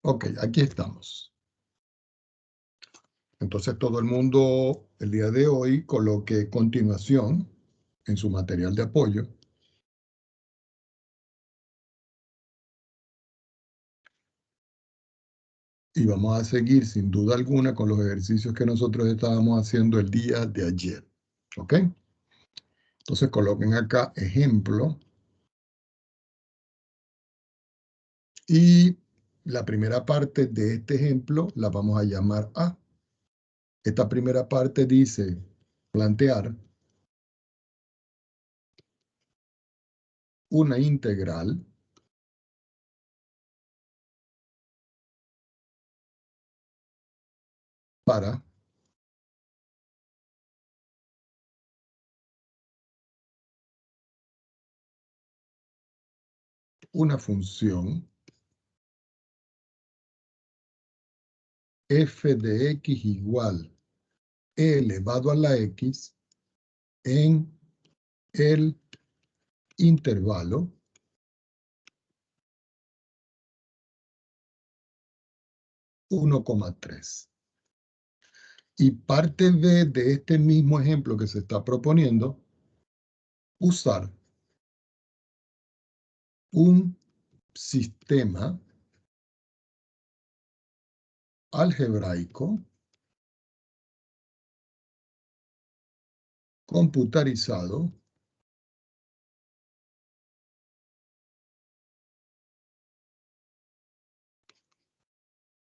Ok, aquí estamos. Entonces todo el mundo el día de hoy coloque continuación en su material de apoyo. Y vamos a seguir sin duda alguna con los ejercicios que nosotros estábamos haciendo el día de ayer. ¿Ok? Entonces coloquen acá ejemplo. Y la primera parte de este ejemplo la vamos a llamar A. Esta primera parte dice plantear una integral para una función f de x igual e elevado a la x en el intervalo 1,3. Y parte B de este mismo ejemplo que se está proponiendo, usar un sistema algebraico computarizado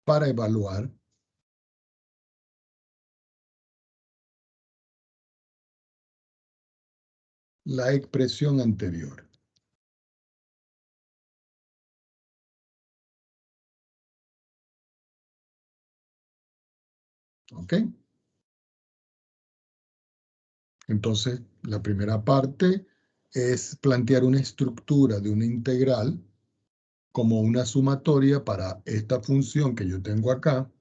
para evaluar la expresión anterior. ¿Ok? Entonces, la primera parte es plantear una estructura de una integral como una sumatoria para esta función que yo tengo acá,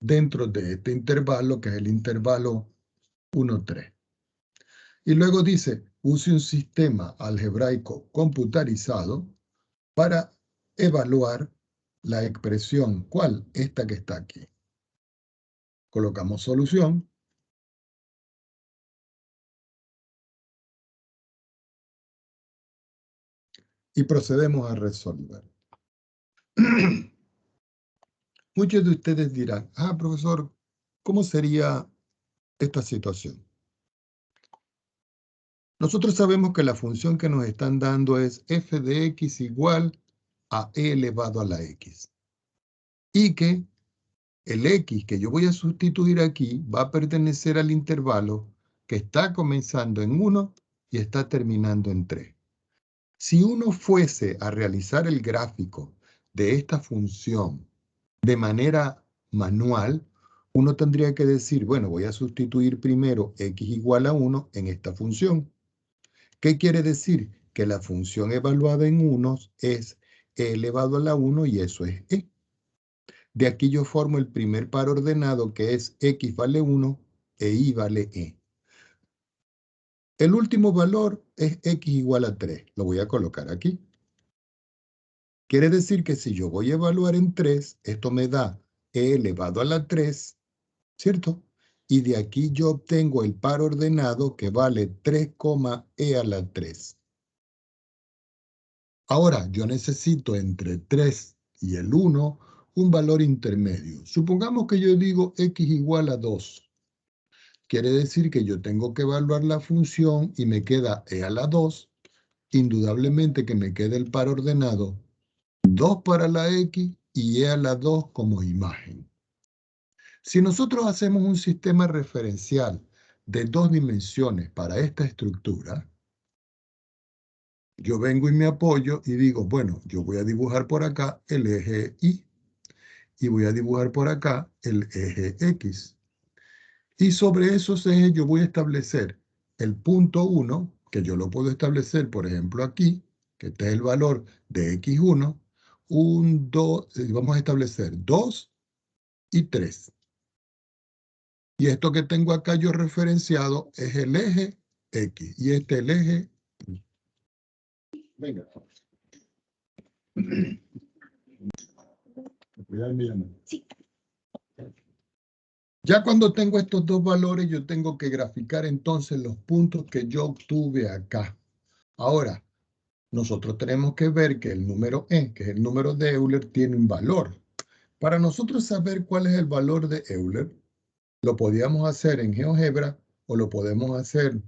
dentro de este intervalo, que es el intervalo 1, 3. Y luego dice, use un sistema algebraico computarizado para evaluar la expresión. ¿Cuál? Esta que está aquí. Colocamos solución. Y procedemos a resolver. Muchos de ustedes dirán, profesor, ¿cómo sería esta situación? Nosotros sabemos que la función que nos están dando es f de x igual a e elevado a la x. Y que el x que yo voy a sustituir aquí va a pertenecer al intervalo que está comenzando en 1 y está terminando en 3. Si uno fuese a realizar el gráfico de esta función de manera manual, uno tendría que decir, bueno, voy a sustituir primero x igual a 1 en esta función. ¿Qué quiere decir? Que la función evaluada en 1 es e elevado a la 1 y eso es e. De aquí yo formo el primer par ordenado que es x vale 1 e y vale e. El último valor es x igual a 3. Lo voy a colocar aquí. Quiere decir que si yo voy a evaluar en 3, esto me da e elevado a la 3, ¿cierto? Y de aquí yo obtengo el par ordenado que vale 3, e a la 3. Ahora, yo necesito entre 3 y el 1 un valor intermedio. Supongamos que yo digo x igual a 2. Quiere decir que yo tengo que evaluar la función y me queda e a la 2. Indudablemente que me queda el par ordenado 2 para la x y e a la 2 como imagen. Si nosotros hacemos un sistema referencial de 2 dimensiones para esta estructura, yo vengo y me apoyo y digo, bueno, yo voy a dibujar por acá el eje Y y voy a dibujar por acá el eje X. Y sobre esos ejes yo voy a establecer el punto 1, que yo lo puedo establecer, por ejemplo, aquí, que este es el valor de X1, 2, vamos a establecer 2 y 3. Y esto que tengo acá yo referenciado es el eje X y este el eje Y. Venga. Sí. Ya cuando tengo estos dos valores, yo tengo que graficar entonces los puntos que yo obtuve acá. Ahora, nosotros tenemos que ver que el número E, que es el número de Euler, tiene un valor. Para nosotros saber cuál es el valor de Euler, lo podíamos hacer en GeoGebra o lo podemos hacer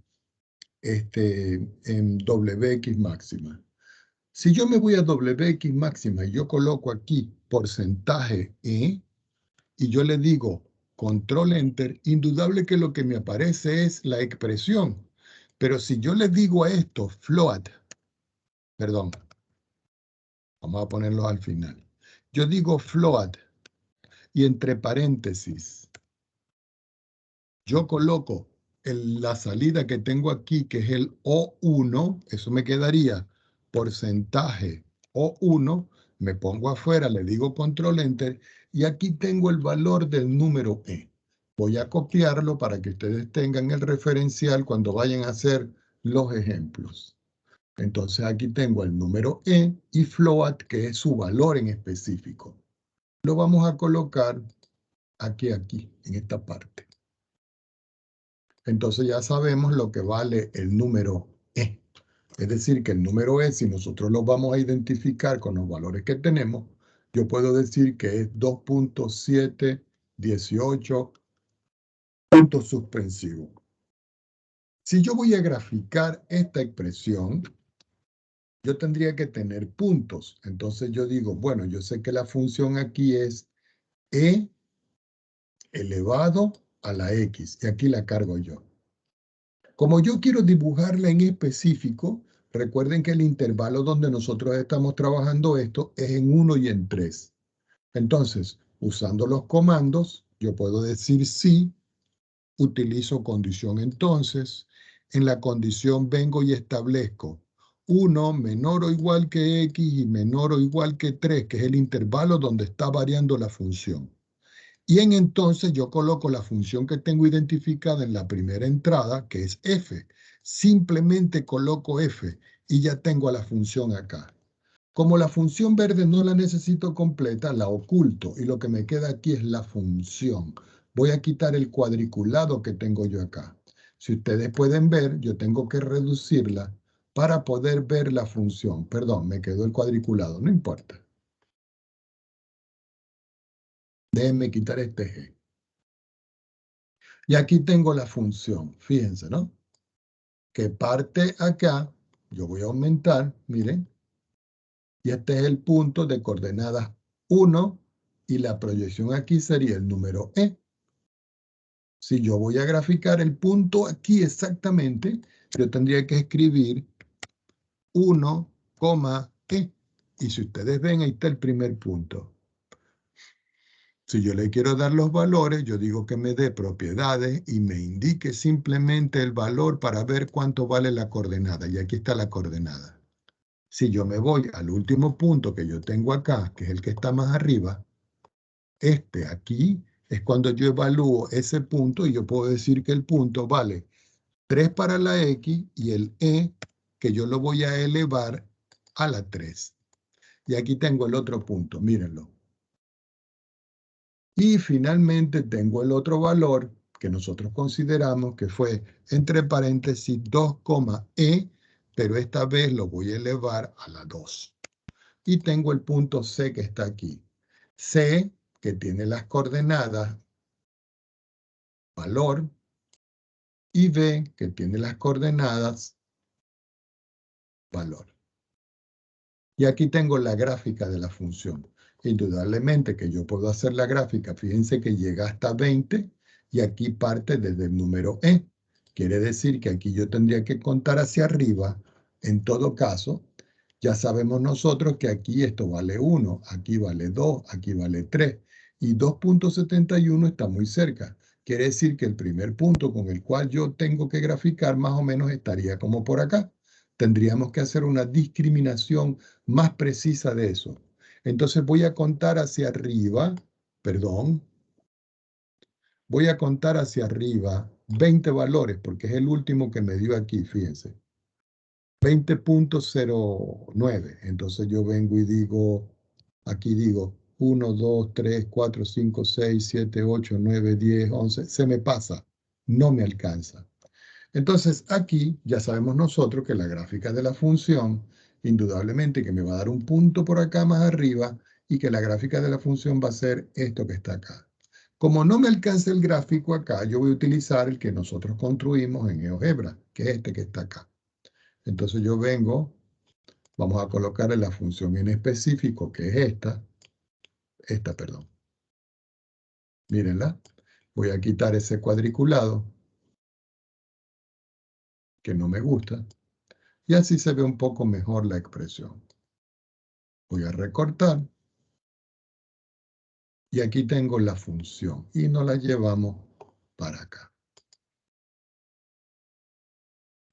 en WX máxima. Si yo me voy a WX máxima y yo coloco aquí porcentaje E y yo le digo control enter, indudable que lo que me aparece es la expresión. Pero si yo le digo a esto float, perdón, vamos a ponerlo al final. Yo digo float y entre paréntesis yo coloco la salida que tengo aquí, que es el O1, eso me quedaría porcentaje O1, me pongo afuera, le digo control enter, y aquí tengo el valor del número E. Voy a copiarlo para que ustedes tengan el referencial cuando vayan a hacer los ejemplos. Entonces aquí tengo el número E y float, que es su valor en específico. Lo vamos a colocar aquí, en esta parte. Entonces ya sabemos lo que vale el número E. Es decir, que el número E, si nosotros lo vamos a identificar con los valores que tenemos, yo puedo decir que es 2.718 puntos suspensivos. Si yo voy a graficar esta expresión, yo tendría que tener puntos. Entonces yo digo, bueno, yo sé que la función aquí es E elevado a la X, y aquí la cargo yo. Como yo quiero dibujarla en específico, recuerden que el intervalo donde nosotros estamos trabajando esto es en 1 y en 3. Entonces, usando los comandos, yo puedo decir sí, utilizo condición entonces. En la condición vengo y establezco 1 menor o igual que X y menor o igual que 3, que es el intervalo donde está variando la función. Y entonces yo coloco la función que tengo identificada en la primera entrada, que es f. Simplemente coloco f y ya tengo a la función acá. Como la función verde no la necesito completa, la oculto y lo que me queda aquí es la función. Voy a quitar el cuadriculado que tengo yo acá. Si ustedes pueden ver, yo tengo que reducirla para poder ver la función. Perdón, me quedó el cuadriculado, no importa. Déjenme quitar este G. Y aquí tengo la función, fíjense, ¿no? Que parte acá, yo voy a aumentar, miren, y este es el punto de coordenadas 1, y la proyección aquí sería el número E. Si yo voy a graficar el punto aquí exactamente, yo tendría que escribir 1, E. Y si ustedes ven, ahí está el primer punto. Si yo le quiero dar los valores, yo digo que me dé propiedades y me indique simplemente el valor para ver cuánto vale la coordenada. Y aquí está la coordenada. Si yo me voy al último punto que yo tengo acá, que es el que está más arriba, este aquí es cuando yo evalúo ese punto y yo puedo decir que el punto vale 3 para la X y el E que yo lo voy a elevar a la 3. Y aquí tengo el otro punto, mírenlo. Y finalmente tengo el otro valor que nosotros consideramos que fue entre paréntesis 2, E, pero esta vez lo voy a elevar a la 2. Y tengo el punto C que está aquí. C, que tiene las coordenadas valor, y B, que tiene las coordenadas valor. Y aquí tengo la gráfica de la función. Indudablemente que yo puedo hacer la gráfica, fíjense que llega hasta 20 y aquí parte desde el número E. Quiere decir que aquí yo tendría que contar hacia arriba. En todo caso, ya sabemos nosotros que aquí esto vale 1, aquí vale 2, aquí vale 3. Y 2.71 está muy cerca. Quiere decir que el primer punto con el cual yo tengo que graficar más o menos estaría como por acá. Tendríamos que hacer una discriminación más precisa de eso. Entonces voy a contar hacia arriba, perdón, voy a contar hacia arriba 20 valores, porque es el último que me dio aquí, fíjense. 20.09. Entonces yo vengo y digo Aquí digo 1, 2, 3, 4, 5, 6, 7, 8, 9, 10, 11. Se me pasa, no me alcanza. Entonces aquí ya sabemos nosotros que la gráfica de la función, indudablemente que me va a dar un punto por acá más arriba y que la gráfica de la función va a ser esto que está acá. Como no me alcanza el gráfico acá, yo voy a utilizar el que nosotros construimos en GeoGebra, que es este que está acá. Entonces yo vengo, vamos a colocarle la función en específico, que es esta, perdón. Mírenla. Voy a quitar ese cuadriculado que no me gusta. Y así se ve un poco mejor la expresión. Voy a recortar. Y aquí tengo la función. Y nos la llevamos para acá.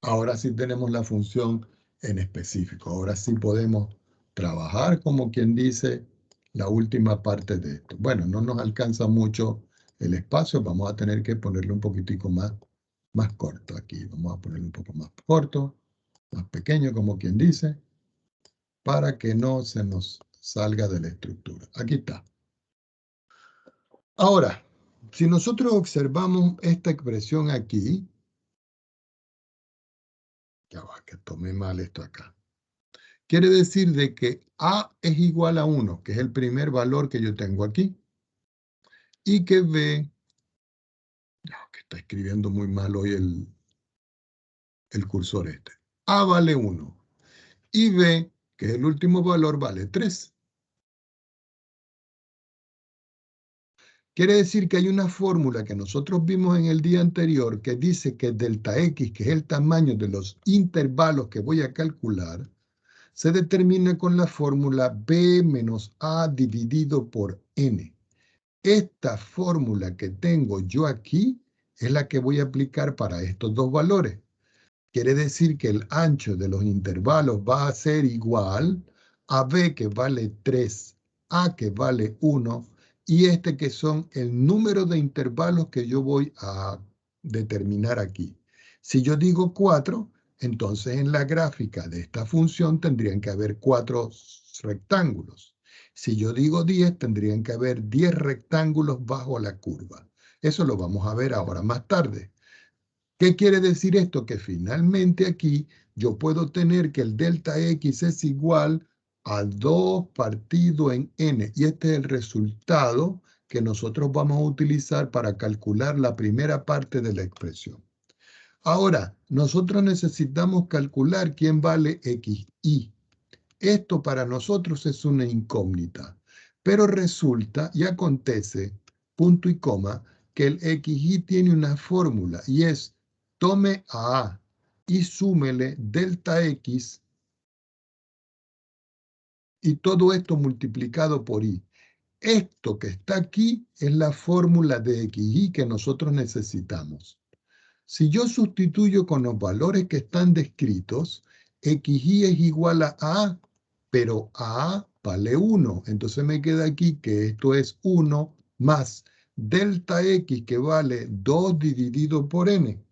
Ahora sí tenemos la función en específico. Ahora sí podemos trabajar, como quien dice, la última parte de esto. Bueno, no nos alcanza mucho el espacio. Vamos a tener que ponerle un poquitico más corto aquí. Vamos a ponerle un poco más corto, más pequeño, como quien dice, para que no se nos salga de la estructura. Aquí está. Ahora, si nosotros observamos esta expresión aquí, ya va, que tomé mal esto acá. Quiere decir de que A es igual a 1, que es el primer valor que yo tengo aquí, y que B, que está escribiendo muy mal hoy el cursor este. A vale 1, y B, que es el último valor, vale 3. Quiere decir que hay una fórmula que nosotros vimos en el día anterior que dice que delta X, que es el tamaño de los intervalos que voy a calcular, se determina con la fórmula B menos A dividido por N. Esta fórmula que tengo yo aquí es la que voy a aplicar para estos dos valores. Quiere decir que el ancho de los intervalos va a ser igual a B, que vale 3, A, que vale 1, y este que son el número de intervalos que yo voy a determinar aquí. Si yo digo 4, entonces en la gráfica de esta función tendrían que haber 4 rectángulos. Si yo digo 10, tendrían que haber 10 rectángulos bajo la curva. Eso lo vamos a ver ahora más tarde. ¿Qué quiere decir esto? Que finalmente aquí yo puedo tener que el delta X es igual a 2 partido en N. Y este es el resultado que nosotros vamos a utilizar para calcular la primera parte de la expresión. Ahora, nosotros necesitamos calcular quién vale XY. Esto para nosotros es una incógnita, pero resulta y acontece, punto y coma, que el XY tiene una fórmula y es tome a A y súmele delta X y todo esto multiplicado por Y. Esto que está aquí es la fórmula de XY que nosotros necesitamos. Si yo sustituyo con los valores que están descritos, XY es igual a A, pero A vale 1. Entonces me queda aquí que esto es 1 más delta X, que vale 2 dividido por N.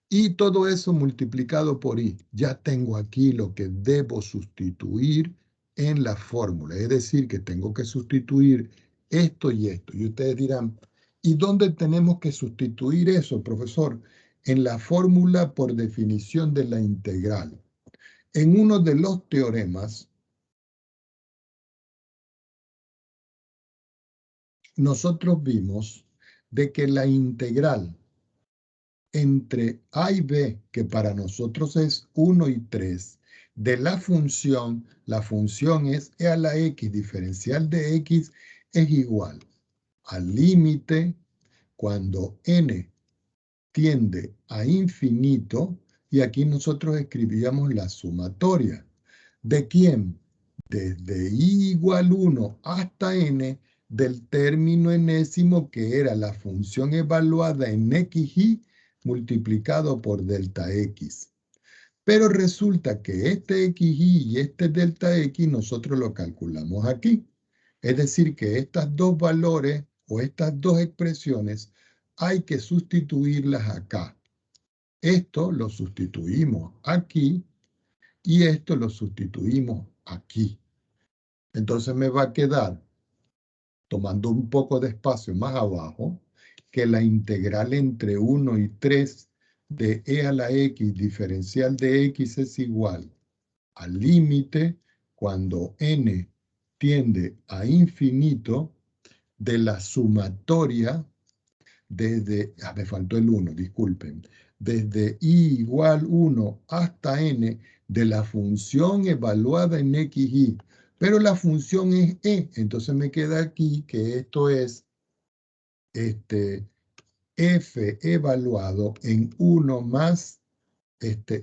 Y todo eso multiplicado por Y. Ya tengo aquí lo que debo sustituir en la fórmula. Es decir, que tengo que sustituir esto y esto. Y ustedes dirán, ¿y dónde tenemos que sustituir eso, profesor? En la fórmula por definición de la integral. En uno de los teoremas, nosotros vimos de que la integral entre A y B, que para nosotros es 1 y 3, de la función es e a la x diferencial de x es igual al límite cuando n tiende a infinito, y aquí nosotros escribíamos la sumatoria. ¿De quién? Desde i igual 1 hasta n del término enésimo que era la función evaluada en xy multiplicado por delta x. Pero resulta que este xy y este delta x nosotros lo calculamos aquí. Es decir, que estos dos valores o estas dos expresiones hay que sustituirlas acá. Esto lo sustituimos aquí y esto lo sustituimos aquí. Entonces me va a quedar, tomando un poco de espacio más abajo, que la integral entre 1 y 3 de e a la x diferencial de x es igual al límite cuando n tiende a infinito de la sumatoria desde, me faltó el 1, disculpen, desde i igual 1 hasta n de la función evaluada en xy. Pero la función es e, entonces me queda aquí que esto es f evaluado en 1 más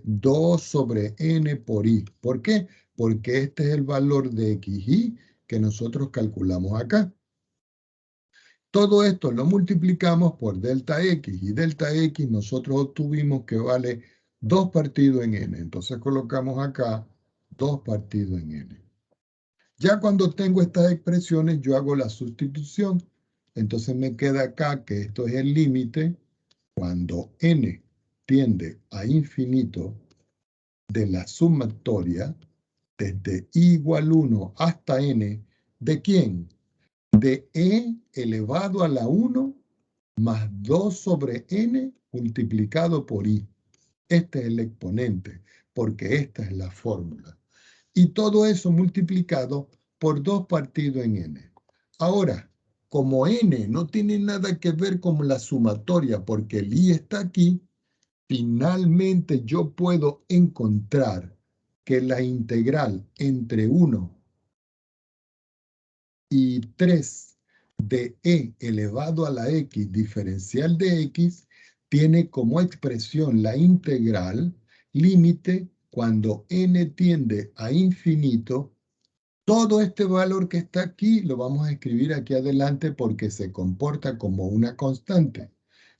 2 sobre n por i. ¿Por qué? Porque este es el valor de xy que nosotros calculamos acá. Todo esto lo multiplicamos por delta x y delta x nosotros obtuvimos que vale 2 partido en n. Entonces colocamos acá 2 partido en n. Ya cuando tengo estas expresiones yo hago la sustitución. Entonces me queda acá que esto es el límite cuando n tiende a infinito de la sumatoria desde i igual 1 hasta n. ¿De quién? De e elevado a la 1 más 2 sobre n multiplicado por i. Este es el exponente, porque esta es la fórmula. Y todo eso multiplicado por 2 partido en n. Ahora, como n no tiene nada que ver con la sumatoria, porque el i está aquí, finalmente yo puedo encontrar que la integral entre 1 y 3 de e elevado a la x diferencial de x tiene como expresión la integral límite cuando n tiende a infinito. Todo este valor que está aquí lo vamos a escribir aquí adelante porque se comporta como una constante.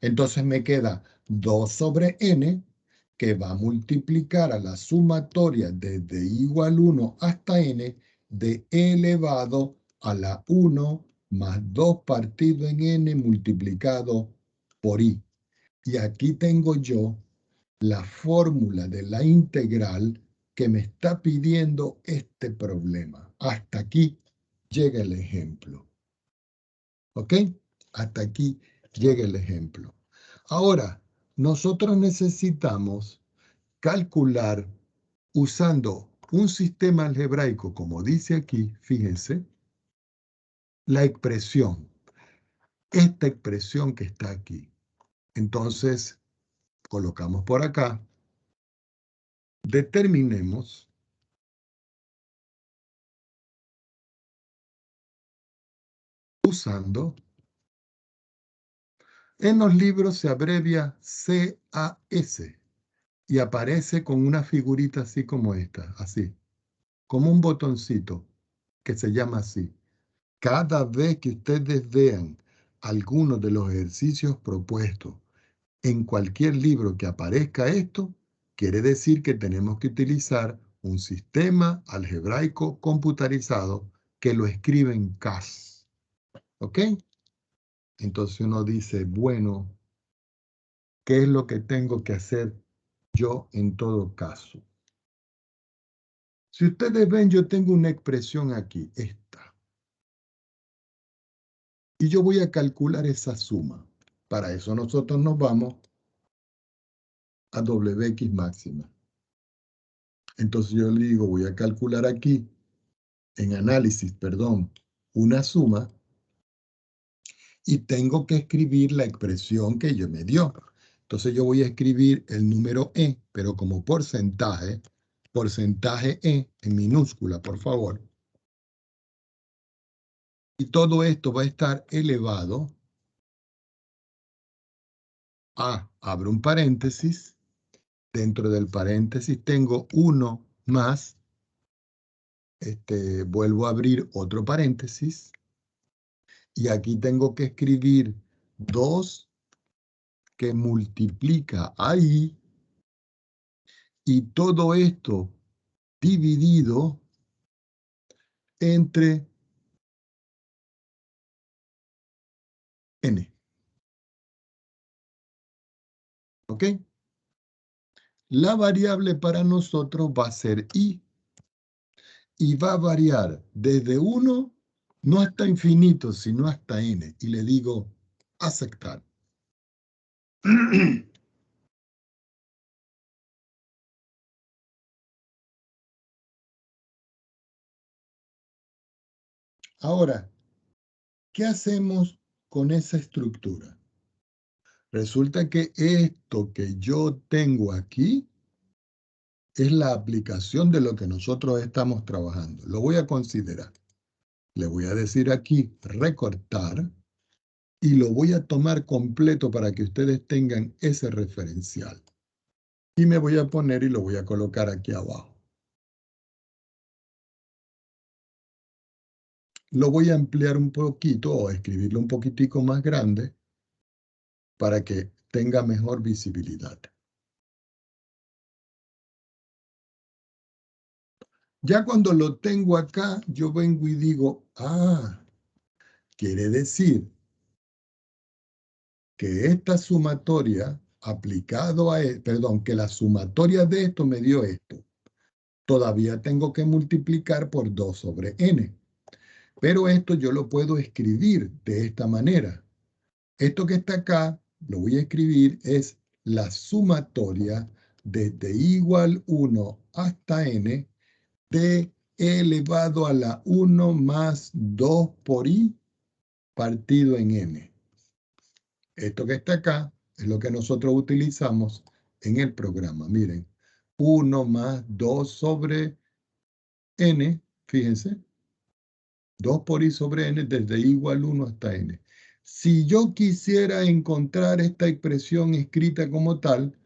Entonces me queda 2 sobre n que va a multiplicar a la sumatoria desde igual 1 hasta n de e elevado a la 1 más 2 partido en n multiplicado por i. Y aquí tengo yo la fórmula de la integral que me está pidiendo este problema. Hasta aquí llega el ejemplo. ¿Ok? Hasta aquí llega el ejemplo. Ahora, nosotros necesitamos calcular usando un sistema algebraico, como dice aquí, fíjense, la expresión, esta expresión que está aquí. Entonces, colocamos por acá, determinemos usando, en los libros se abrevia CAS y aparece con una figurita así como esta, así, como un botoncito que se llama así. Cada vez que ustedes vean alguno de los ejercicios propuestos en cualquier libro que aparezca esto, quiere decir que tenemos que utilizar un sistema algebraico computarizado que lo escribe en CAS. ¿Ok? Entonces uno dice, bueno, ¿qué es lo que tengo que hacer yo en todo caso? Si ustedes ven, yo tengo una expresión aquí, esta. Y yo voy a calcular esa suma. Para eso nosotros nos vamos a Wx máxima. Entonces yo le digo, voy a calcular aquí, en análisis, perdón, una suma y tengo que escribir la expresión que yo me dio. Entonces yo voy a escribir el número e, pero como porcentaje e en minúscula, por favor. Y todo esto va a estar elevado a, abro un paréntesis, dentro del paréntesis tengo 1 más, vuelvo a abrir otro paréntesis, y aquí tengo que escribir 2 que multiplica ahí, y todo esto dividido entre n. ¿Ok? La variable para nosotros va a ser i. y va a variar desde 1, no hasta infinito, sino hasta n. Y le digo aceptar. Ahora, ¿qué hacemos con esa estructura? Resulta que esto que yo tengo aquí es la aplicación de lo que nosotros estamos trabajando. Lo voy a considerar. Le voy a decir aquí recortar y lo voy a tomar completo para que ustedes tengan ese referencial. Y me voy a poner y lo voy a colocar aquí abajo. Lo voy a ampliar un poquito o escribirlo un poquitico más grande para que tenga mejor visibilidad. Ya cuando lo tengo acá, yo vengo y digo, quiere decir que esta sumatoria aplicado a, perdón, que la sumatoria de esto me dio esto. Todavía tengo que multiplicar por 2 sobre n. Pero esto yo lo puedo escribir de esta manera. Esto que está acá, lo voy a escribir, es la sumatoria desde igual 1 hasta n de e elevado a la 1 más 2 por i partido en n. Esto que está acá es lo que nosotros utilizamos en el programa. Miren, 1 más 2 sobre n, fíjense, 2 por i sobre n desde igual 1 hasta n. Si yo quisiera encontrar esta expresión escrita como tal,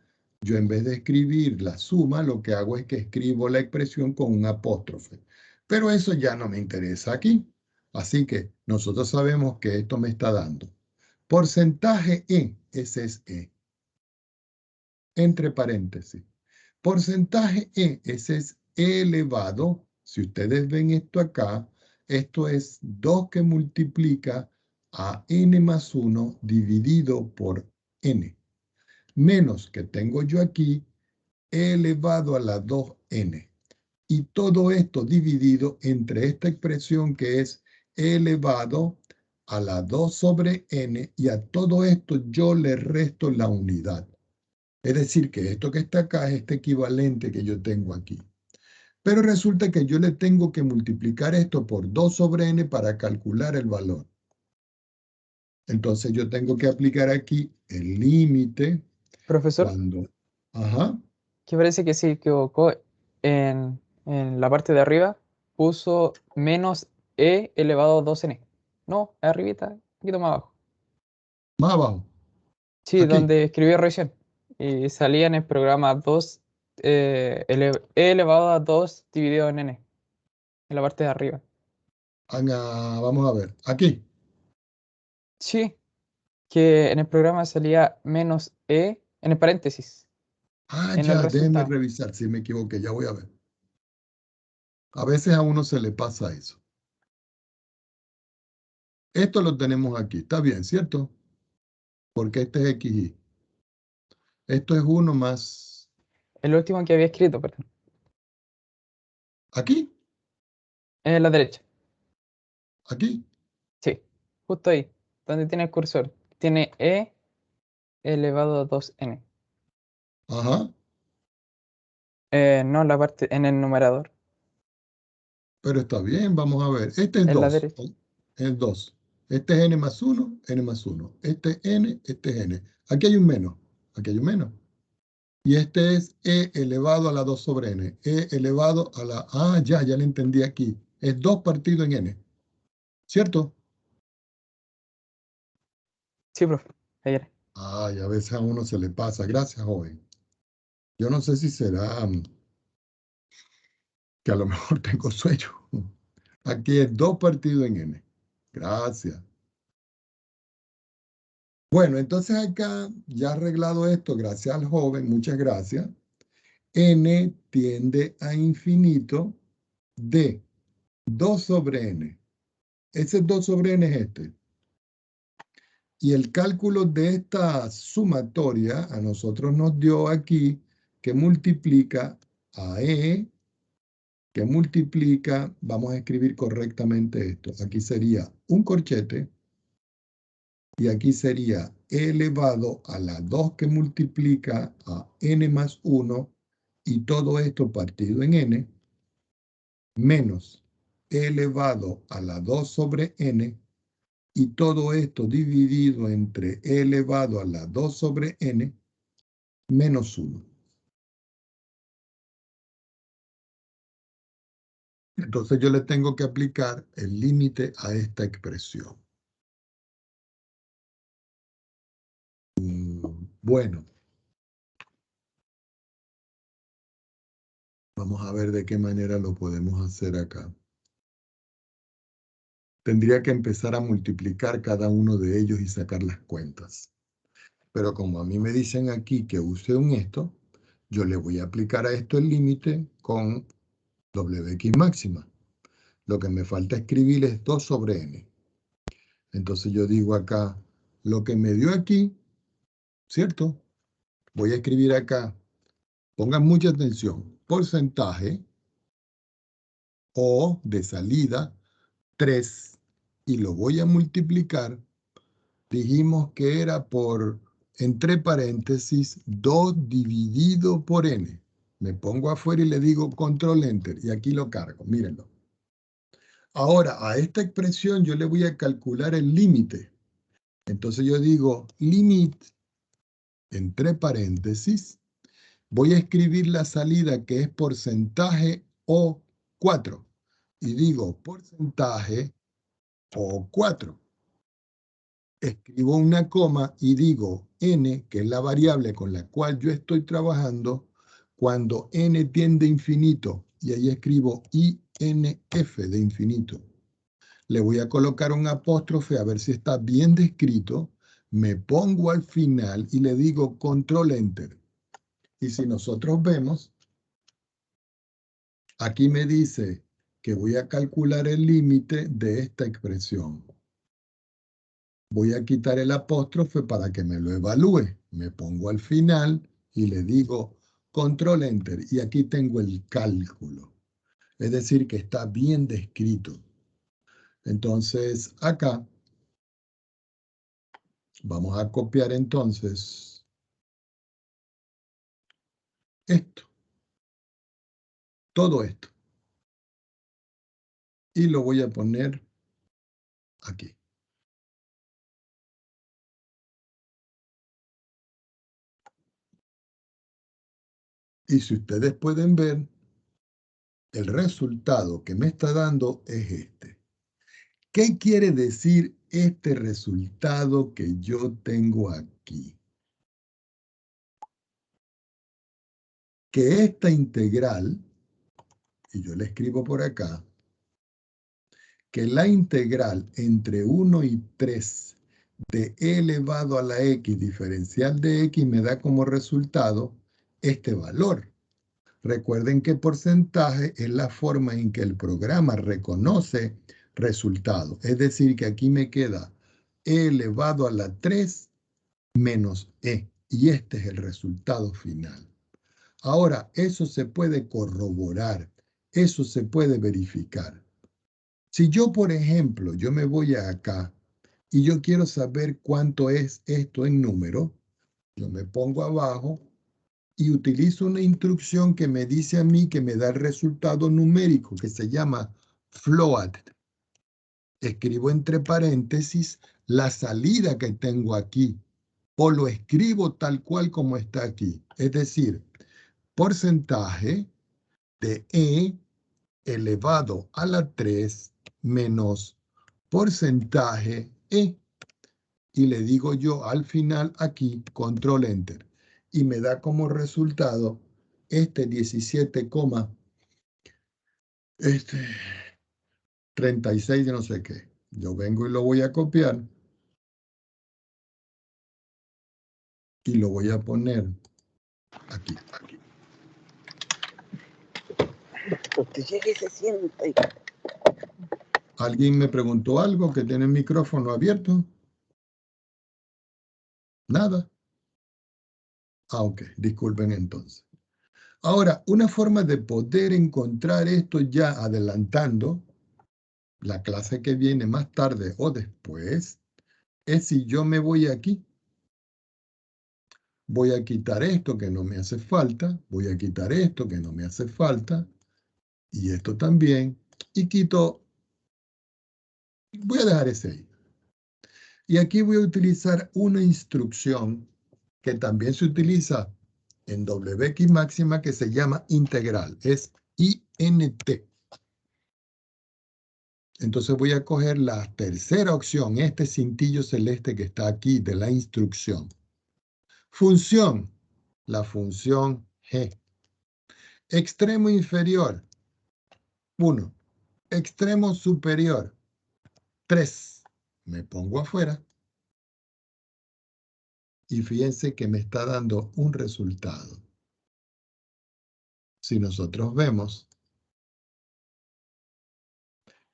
yo en vez de escribir la suma, lo que hago es que escribo la expresión con un apóstrofe. Pero eso ya no me interesa aquí. Así que nosotros sabemos que esto me está dando porcentaje E, ese es E, entre paréntesis. Porcentaje E, ese es E elevado. Si ustedes ven esto acá, esto es 2 que multiplica a n más 1 dividido por n. Menos que tengo yo aquí, E elevado a la 2n. Y todo esto dividido entre esta expresión que es E elevado a la 2 sobre n, y a todo esto yo le resto la unidad. Es decir, que esto que está acá es este equivalente que yo tengo aquí. Pero resulta que yo le tengo que multiplicar esto por 2 sobre n para calcular el valor. Entonces yo tengo que aplicar aquí el límite Profesor, cuando... Ajá. que parece que se equivocó en la parte de arriba, puso menos e elevado a 2n. No, arribita, un poquito más abajo. Más abajo. Sí, Aquí. donde escribió recién. Y salía en el programa 2, e elevado a 2 dividido en n, en la parte de arriba. Vamos a ver. Aquí. Sí, que en el programa salía menos e en el paréntesis, en el Ya, déjenme resultado. revisar si me equivoqué. Ya voy a ver. A veces a uno se le pasa eso. Esto lo tenemos aquí. Está bien, ¿cierto? Porque este es XY. Esto es 1 más... El último que había escrito, perdón. Aquí. En la derecha. Aquí. Sí, justo ahí, donde tiene el cursor. Tiene e elevado a 2n. Ajá. No en la parte, en el numerador, Pero está bien, vamos a ver. Este es en la 2. derecha. Es 2. Este es n más 1, n más 1. Este es n, este es n. Aquí hay un menos. Aquí hay un menos. Y este es e elevado a la 2 sobre n. E elevado a la... ya le entendí aquí. Es 2 partido en n. ¿Cierto? Sí, profe. Ahí era. Ay, a veces a uno se le pasa. Gracias, joven. Yo no sé si será que a lo mejor tengo sueño. Aquí es 2 partido en n. Gracias. Bueno, entonces acá, ya arreglado esto, gracias al joven, muchas gracias. N tiende a infinito de 2 sobre n. Ese 2 sobre n es este. Y el cálculo de esta sumatoria a nosotros nos dio aquí que multiplica a e que multiplica, vamos a escribir correctamente esto. Aquí sería un corchete y aquí sería e elevado a la 2 que multiplica a n más 1 y todo esto partido en n menos e elevado a la 2 sobre n y todo esto dividido entre e elevado a la 2 sobre n menos 1. Entonces yo le tengo que aplicar el límite a esta expresión. Bueno, vamos a ver de qué manera lo podemos hacer acá. Tendría que empezar a multiplicar cada uno de ellos y sacar las cuentas. Pero como a mí me dicen aquí que use un esto, yo le voy a aplicar a esto el límite con Wx máxima. Lo que me falta escribir es 2 sobre n. Entonces yo digo acá, lo que me dio aquí, ¿cierto? Voy a escribir acá, pongan mucha atención, porcentaje O de salida 3 y lo voy a multiplicar. Dijimos que era por, entre paréntesis, 2 dividido por n. Me pongo afuera y le digo control enter y aquí lo cargo, mírenlo. Ahora, a esta expresión yo le voy a calcular el límite. Entonces yo digo limit, entre paréntesis, voy a escribir la salida que es porcentaje O 4. Y digo porcentaje O 4. Escribo una coma y digo n, que es la variable con la cual yo estoy trabajando, cuando n tiende a infinito, y ahí escribo INF de infinito. Le voy a colocar un apóstrofe a ver si está bien descrito, me pongo al final y le digo control enter. Y si nosotros vemos, aquí me dice que voy a calcular el límite de esta expresión. Voy a quitar el apóstrofe para que me lo evalúe. Me pongo al final y le digo control enter. Y aquí tengo el cálculo. Es decir, que está bien descrito. Entonces, acá vamos a copiar entonces esto. Todo esto. Y lo voy a poner aquí. Y si ustedes pueden ver, el resultado que me está dando es este. ¿Qué quiere decir este resultado que yo tengo aquí? Que esta integral, y yo la escribo por acá, que la integral entre 1 y 3 de e elevado a la x diferencial de x me da como resultado este valor. Recuerden que porcentaje es la forma en que el programa reconoce resultados. Es decir, que aquí me queda e elevado a la 3 menos e. Y este es el resultado final. Ahora, eso se puede corroborar. Eso se puede verificar. Si yo, por ejemplo, yo me voy acá y yo quiero saber cuánto es esto en número, yo me pongo abajo y utilizo una instrucción que me dice a mí que me da el resultado numérico que se llama float. Escribo entre paréntesis la salida que tengo aquí o lo escribo tal cual como está aquí. Es decir, porcentaje de E elevado a la 3 menos porcentaje E. Y le digo yo al final aquí, control enter. Y me da como resultado este 17, 36 de no sé qué. Yo vengo y lo voy a copiar. Y lo voy a poner aquí. Usted llega y se sienta. ¿Alguien me preguntó algo que tiene el micrófono abierto? Nada. Ah, ok. Disculpen entonces. Ahora, una forma de poder encontrar esto ya adelantando la clase que viene más tarde o después, es si yo me voy aquí. Voy a quitar esto que no me hace falta, voy a quitar esto que no me hace falta, y esto también, y quito, voy a dejar ese ahí. Y aquí voy a utilizar una instrucción que también se utiliza en WX máxima que se llama integral, es INT. Entonces voy a coger la tercera opción, este cintillo celeste que está aquí de la instrucción. Función, la función G. Extremo inferior, 1. Extremo superior, 3. Me pongo afuera. Y fíjense que me está dando un resultado. Si nosotros vemos,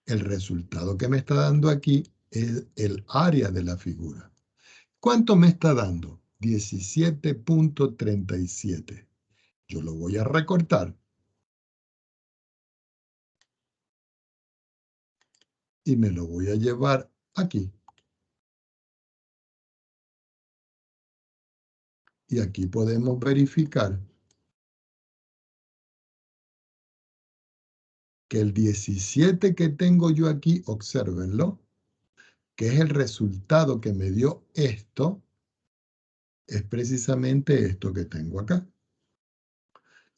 el resultado que me está dando aquí es el área de la figura. ¿Cuánto me está dando? 17.37. Yo lo voy a recortar. Y me lo voy a llevar aquí. Y aquí podemos verificar que el 17 que tengo yo aquí, obsérvenlo, que es el resultado que me dio esto, es precisamente esto que tengo acá.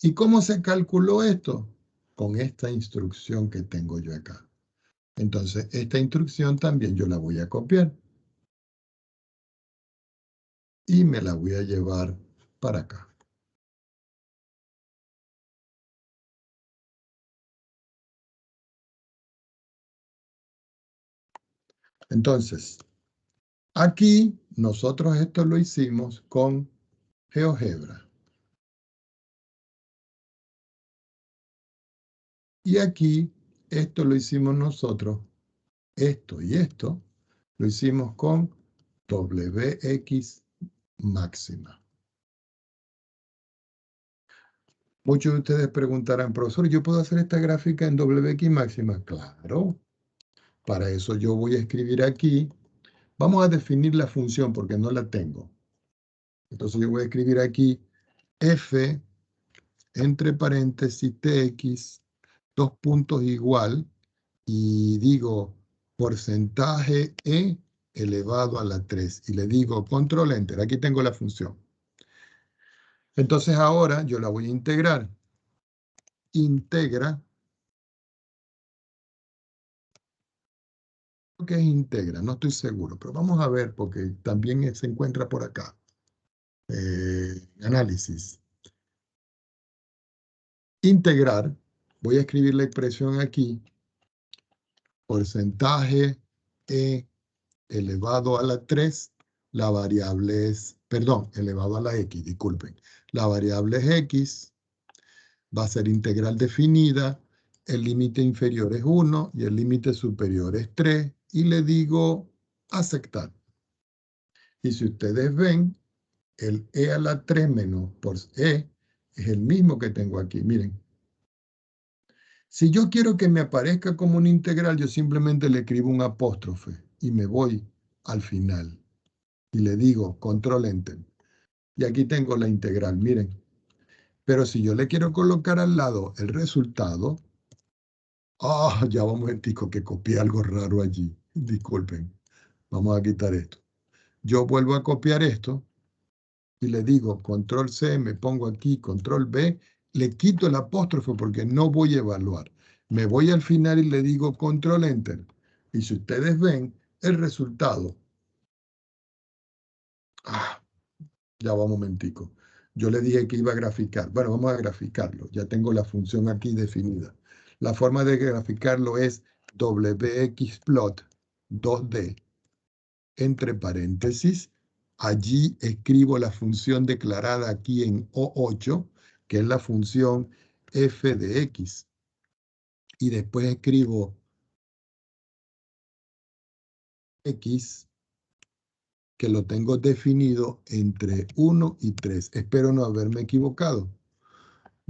¿Y cómo se calculó esto? Con esta instrucción que tengo yo acá. Entonces, esta instrucción también yo la voy a copiar. Y me la voy a llevar para acá. Entonces, aquí nosotros esto lo hicimos con GeoGebra. Y aquí esto lo hicimos nosotros, esto y esto, lo hicimos con WX máxima. Muchos de ustedes preguntarán, profesor, ¿yo puedo hacer esta gráfica en WX máxima? Claro. Para eso yo voy a escribir aquí. Vamos a definir la función porque no la tengo. Entonces yo voy a escribir aquí f entre paréntesis tx, 2 puntos igual, y digo porcentaje e elevado a la 3. Y le digo control enter. Aquí tengo la función. Entonces ahora yo la voy a integrar. Integra. ¿Qué es integra? No estoy seguro, pero vamos a ver porque también se encuentra por acá. Análisis. Integrar. Voy a escribir la expresión aquí. Porcentaje e elevado a la 3. La variable es, perdón, elevado a la x, disculpen. La variable es x. Va a ser integral definida. El límite inferior es 1 y el límite superior es 3. Y le digo aceptar. Y si ustedes ven, el e a la 3 menos por e es el mismo que tengo aquí. Miren. Si yo quiero que me aparezca como una integral, yo simplemente le escribo un apóstrofe y me voy al final. Y le digo control enter. Y aquí tengo la integral, miren. Pero si yo le quiero colocar al lado el resultado, ya va un momentico que copié algo raro allí. Disculpen. Vamos a quitar esto. Yo vuelvo a copiar esto y le digo control C, me pongo aquí, control B, le quito el apóstrofo porque no voy a evaluar. Me voy al final y le digo control enter. Y si ustedes ven el resultado, ya va un momentico. Yo le dije que iba a graficar. Bueno, vamos a graficarlo. Ya tengo la función aquí definida. La forma de graficarlo es wxplot 2D entre paréntesis. Allí escribo la función declarada aquí en O8, que es la función f de x. Y después escribo x, que lo tengo definido entre 1 y 3. Espero no haberme equivocado.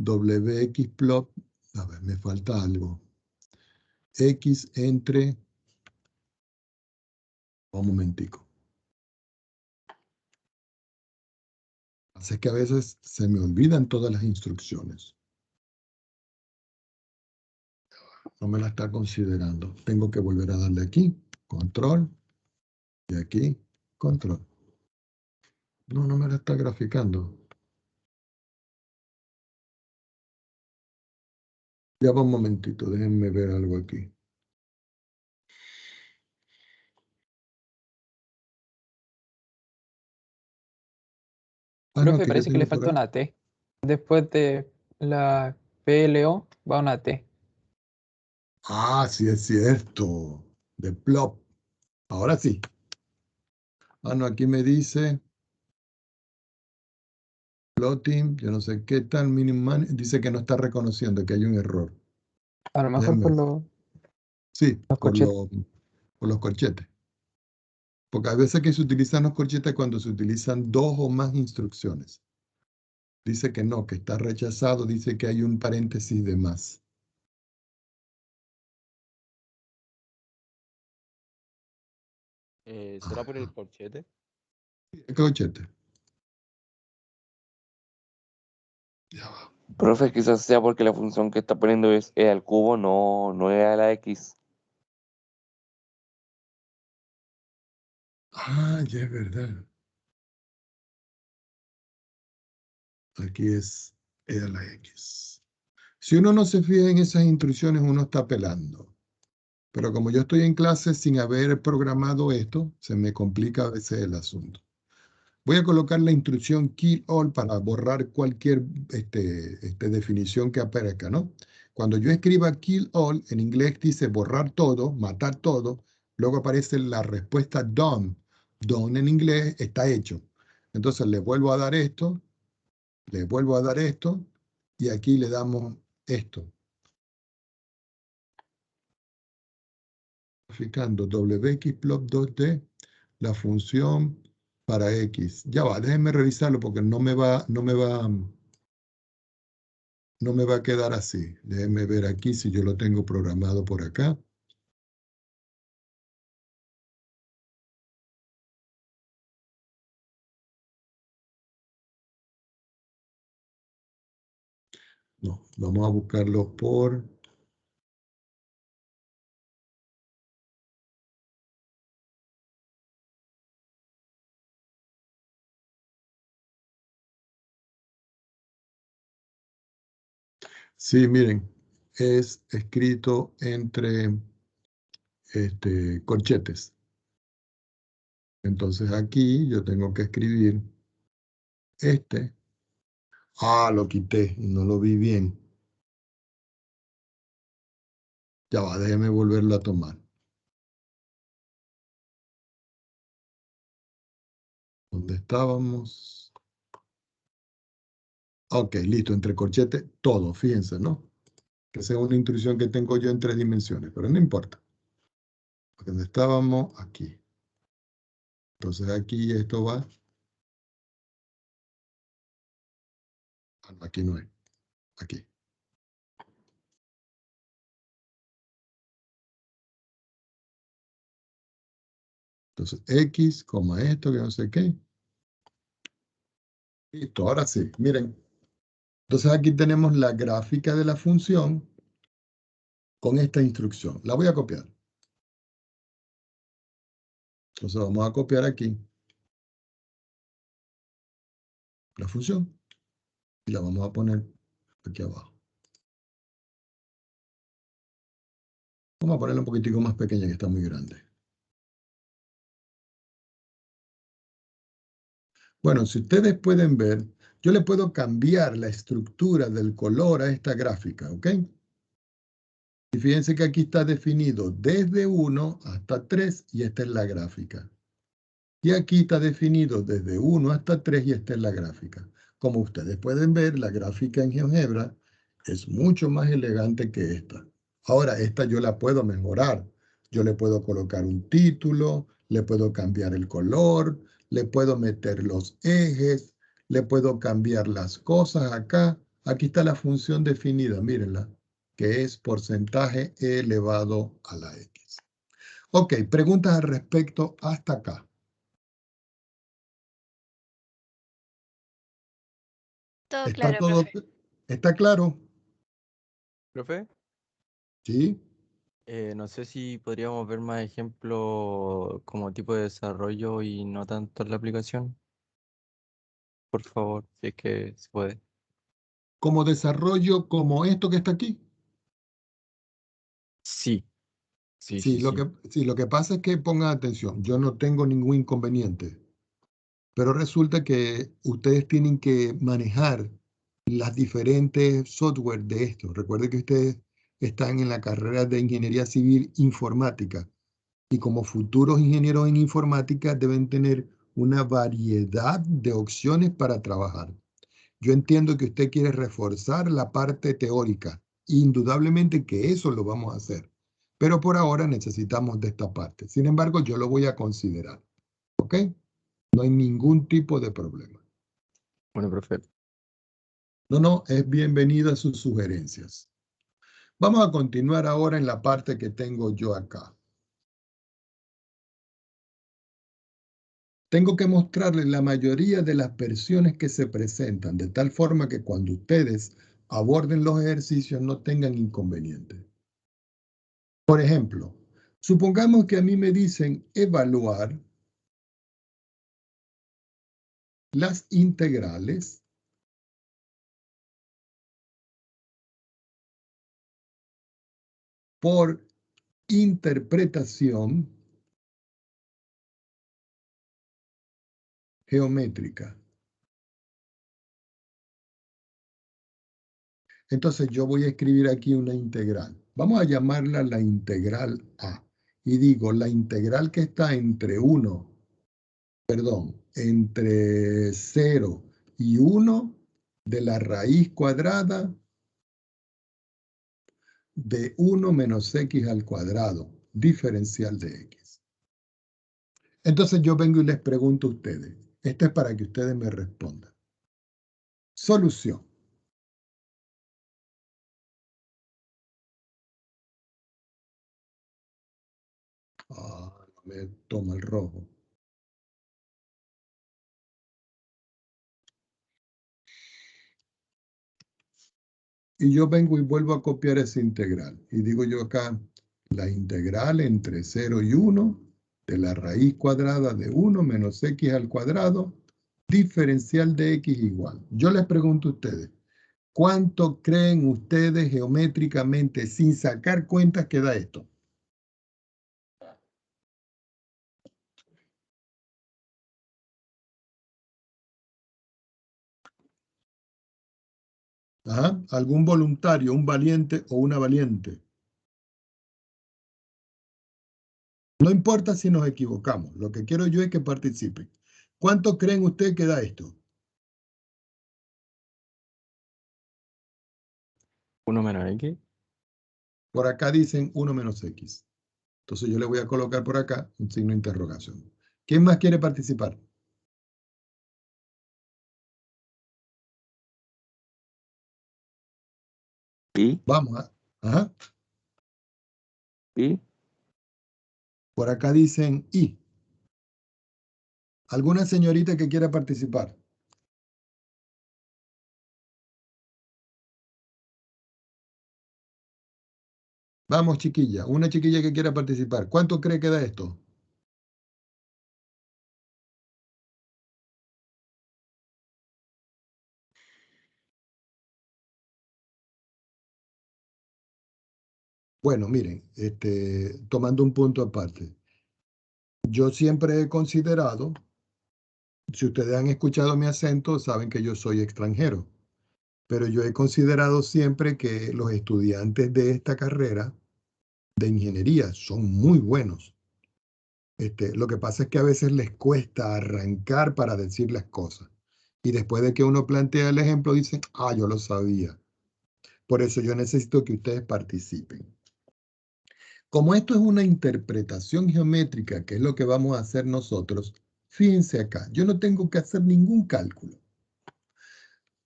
wxplot, a ver, me falta algo. X entre, un momentico. Así que a veces se me olvidan todas las instrucciones. No me la está considerando. Tengo que volver a darle aquí, control, y aquí, control. No me la está graficando. Ya va un momentito, déjenme ver algo aquí. No, Profe, que yo parece que le tengo por falta acá. una T. Después de la PLO va una T. Ah, sí es cierto. De plop. Ahora sí. Ah, no, aquí me dice plotting, yo no sé qué tal, dice que no está reconociendo, que hay un error. A lo mejor Déjenme por ver. los Sí, corchetes. por los corchetes. Porque a veces que se utilizan los corchetes cuando se utilizan dos o más instrucciones. Dice que no, que está rechazado, dice que hay un paréntesis de más. ¿Será por el Ajá. corchete? ¿Qué corchete? Ya va. Profe, quizás sea porque la función que está poniendo es e al cubo, no e a la x. Ah, ya es verdad. Aquí es E a la X. Si uno no se fija en esas instrucciones, uno está pelando. Pero como yo estoy en clase sin haber programado esto, se me complica a veces el asunto. Voy a colocar la instrucción kill all para borrar cualquier definición que aparezca, ¿no? Cuando yo escriba kill all, en inglés dice borrar todo, matar todo, luego aparece la respuesta done. Done en inglés está hecho. Entonces le vuelvo a dar esto, le vuelvo a dar esto, y aquí le damos esto. Graficando wxplot2d, la función para x. Ya va, déjenme revisarlo porque no me va a quedar así. Déjenme ver aquí si yo lo tengo programado por acá. No, vamos a buscarlo por... Sí, miren, es escrito entre corchetes. Entonces aquí yo tengo que escribir este. Ah, lo quité y no lo vi bien. Ya va, déjeme volverlo a tomar. ¿Dónde estábamos? Ok, listo, entre corchetes, todo, fíjense, ¿no? Que esa es una instrucción que tengo yo en 3 dimensiones, pero no importa. ¿Dónde estábamos? Aquí. Entonces aquí esto va. Ah, no, aquí no es. Aquí. Entonces X, coma esto, que no sé qué. Listo, ahora sí, miren. Entonces aquí tenemos la gráfica de la función con esta instrucción. La voy a copiar. Entonces vamos a copiar aquí la función y la vamos a poner aquí abajo. Vamos a ponerla un poquitico más pequeña que está muy grande. Bueno, si ustedes pueden ver, yo le puedo cambiar la estructura del color a esta gráfica, ¿ok? Y fíjense que aquí está definido desde 1 hasta 3 y esta es la gráfica. Y aquí está definido desde 1 hasta 3 y esta es la gráfica. Como ustedes pueden ver, la gráfica en GeoGebra es mucho más elegante que esta. Ahora, esta yo la puedo mejorar. Yo le puedo colocar un título, le puedo cambiar el color, le puedo meter los ejes, le puedo cambiar las cosas acá. Aquí está la función definida, mírenla, que es porcentaje e elevado a la x. Ok, preguntas al respecto hasta acá. Todo ¿Está claro, todo, profe. está claro? Profe, ¿Sí? no sé si podríamos ver más ejemplos como tipo de desarrollo y no tanto en la aplicación. Por favor, si es que se puede. Como desarrollo, como esto que está aquí. Sí, sí, Sí, sí, sí. lo que pasa es que pongan atención, yo no tengo ningún inconveniente, pero resulta que ustedes tienen que manejar las diferentes software de esto. Recuerden que ustedes están en la carrera de Ingeniería Civil Informática y como futuros ingenieros en informática deben tener una variedad de opciones para trabajar. Yo entiendo que usted quiere reforzar la parte teórica. Indudablemente que eso lo vamos a hacer. Pero por ahora necesitamos de esta parte. Sin embargo, yo lo voy a considerar. ¿Ok? No hay ningún tipo de problema. Bueno, profe. No, es bienvenida sus sugerencias. Vamos a continuar ahora en la parte que tengo yo acá. Tengo que mostrarles la mayoría de las versiones que se presentan, de tal forma que cuando ustedes aborden los ejercicios no tengan inconvenientes. Por ejemplo, supongamos que a mí me dicen evaluar las integrales por interpretación geométrica. Entonces yo voy a escribir aquí una integral. Vamos a llamarla la integral A. Y digo, la integral que está entre entre 0 y 1 de la raíz cuadrada de 1 menos x al cuadrado, diferencial de x. Entonces yo vengo y les pregunto a ustedes. Esto es para que ustedes me respondan. Solución. No me toma el rojo. Y yo vengo y vuelvo a copiar esa integral. Y digo yo acá, la integral entre 0 y 1 de la raíz cuadrada de 1 menos x al cuadrado, diferencial de x igual. Yo les pregunto a ustedes, ¿cuánto creen ustedes geométricamente, sin sacar cuentas, que da esto? Ajá. ¿Algún voluntario, un valiente o una valiente? No importa si nos equivocamos, lo que quiero yo es que participen. ¿Cuánto creen ustedes que da esto? 1 menos X. Por acá dicen 1 menos x. Entonces yo le voy a colocar por acá un signo de interrogación. ¿Quién más quiere participar? ¿Y? Vamos a... Ajá. ¿Y? Por acá dicen y. ¿Alguna señorita que quiera participar? Vamos, chiquilla. Una chiquilla que quiera participar. ¿Cuánto cree que da esto? Bueno, miren, tomando un punto aparte. Yo siempre he considerado, si ustedes han escuchado mi acento, saben que yo soy extranjero. Pero yo he considerado siempre que los estudiantes de esta carrera de ingeniería son muy buenos. Lo que pasa es que a veces les cuesta arrancar para decir las cosas. Y después de que uno plantea el ejemplo, dicen, ah, yo lo sabía. Por eso yo necesito que ustedes participen. Como esto es una interpretación geométrica, que es lo que vamos a hacer nosotros, fíjense acá, yo no tengo que hacer ningún cálculo.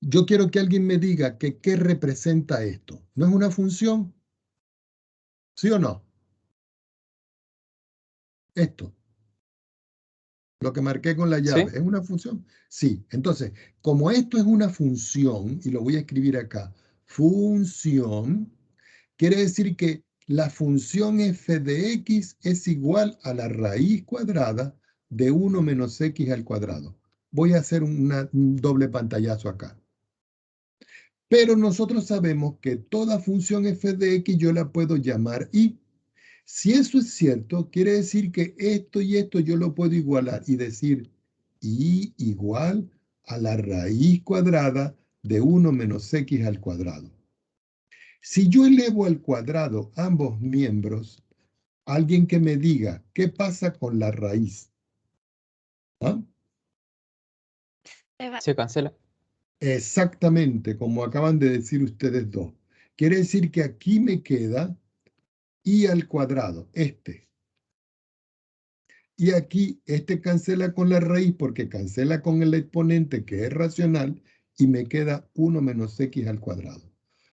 yo quiero que alguien me diga que qué representa esto. ¿No es una función? ¿Sí o no? Esto, lo que marqué con la llave, ¿Sí? ¿es una función? Sí. Entonces, como esto es una función, y lo voy a escribir acá, función, quiere decir que la función f de x es igual a la raíz cuadrada de 1 menos x al cuadrado. Voy a hacer un doble pantallazo acá. Pero nosotros sabemos que toda función f de x yo la puedo llamar y. Si eso es cierto, quiere decir que esto y esto yo lo puedo igualar y decir y igual a la raíz cuadrada de 1 menos x al cuadrado. Si yo elevo al cuadrado ambos miembros, alguien que me diga qué pasa con la raíz. ¿Ah? Se cancela. Exactamente, como acaban de decir ustedes dos. Quiere decir que aquí me queda y al cuadrado, este. Y aquí este cancela con la raíz porque cancela con el exponente que es racional y me queda 1 menos x al cuadrado.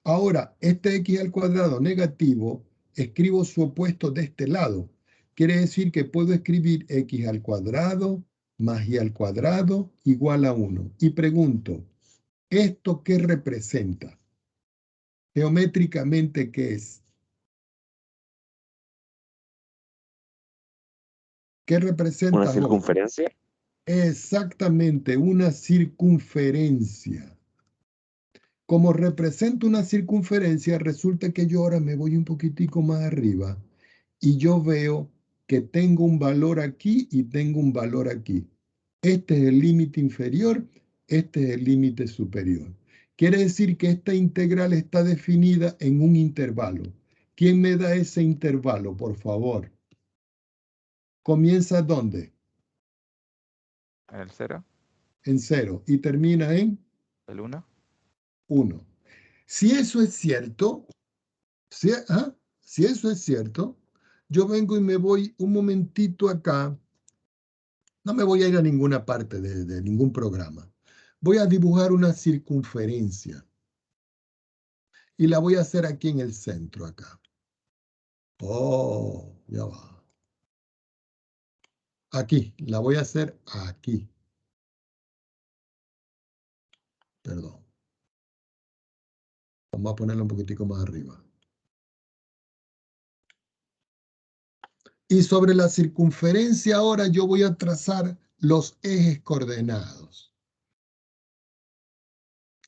Ahora, este x al cuadrado negativo, escribo su opuesto de este lado. Quiere decir que puedo escribir x al cuadrado más y al cuadrado igual a 1. Y pregunto, ¿esto qué representa? Geométricamente, ¿qué es? ¿Qué representa, ¿Una amor? circunferencia? Exactamente, una circunferencia. Como represento una circunferencia, resulta que yo ahora me voy un poquitico más arriba y yo veo que tengo un valor aquí y tengo un valor aquí. Este es el límite inferior, este es el límite superior. Quiere decir que esta integral está definida en un intervalo. ¿Quién me da ese intervalo, por favor? ¿Comienza dónde? El 0, En 0 y termina en el 1. 1. Si eso es cierto, si eso es cierto, yo vengo y me voy un momentito acá. No me voy a ir a ninguna parte de ningún programa. Voy a dibujar una circunferencia y la voy a hacer aquí en el centro, acá. Oh, ya va. Aquí, la voy a hacer aquí. Perdón. Vamos a ponerla un poquitico más arriba. Y sobre la circunferencia ahora yo voy a trazar los ejes coordenados.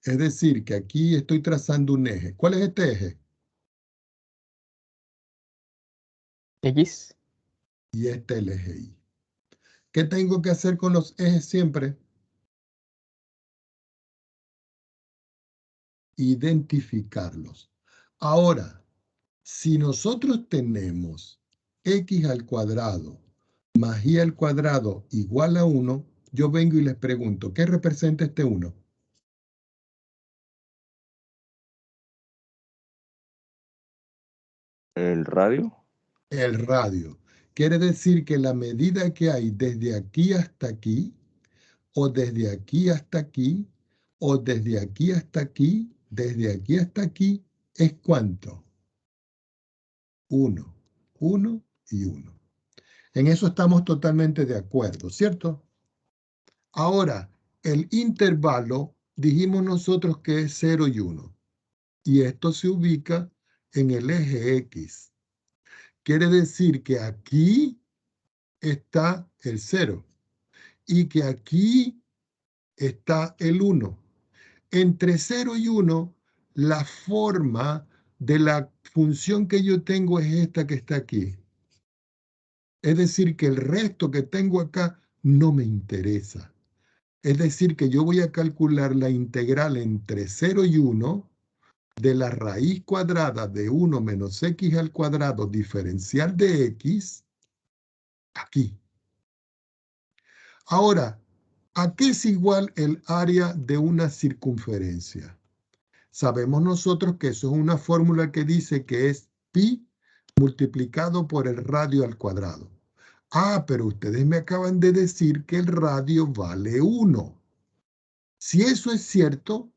Es decir, que aquí estoy trazando un eje. ¿Cuál es este eje? X. Y este es el eje Y. ¿Qué tengo que hacer con los ejes siempre? Identificarlos. Ahora, si nosotros tenemos x al cuadrado más y al cuadrado igual a 1, yo vengo y les pregunto, ¿qué representa este 1? ¿El radio? El radio. Quiere decir que la medida que hay desde aquí hasta aquí, o desde aquí hasta aquí, o desde aquí hasta aquí, desde aquí hasta aquí, ¿es cuánto? 1, 1 y 1. En eso estamos totalmente de acuerdo, ¿cierto? Ahora, el intervalo, dijimos nosotros que es 0 y 1. Y esto se ubica en el eje X. Quiere decir que aquí está el 0 y que aquí está el 1. Entre 0 y 1, la forma de la función que yo tengo es esta que está aquí. Es decir, que el resto que tengo acá no me interesa. Es decir, que yo voy a calcular la integral entre 0 y 1 de la raíz cuadrada de 1 menos x al cuadrado diferencial de x aquí. Ahora, ¿a qué es igual el área de una circunferencia? Sabemos nosotros que eso es una fórmula que dice que es pi multiplicado por el radio al cuadrado. Ah, pero ustedes me acaban de decir que el radio vale 1. Si eso es cierto,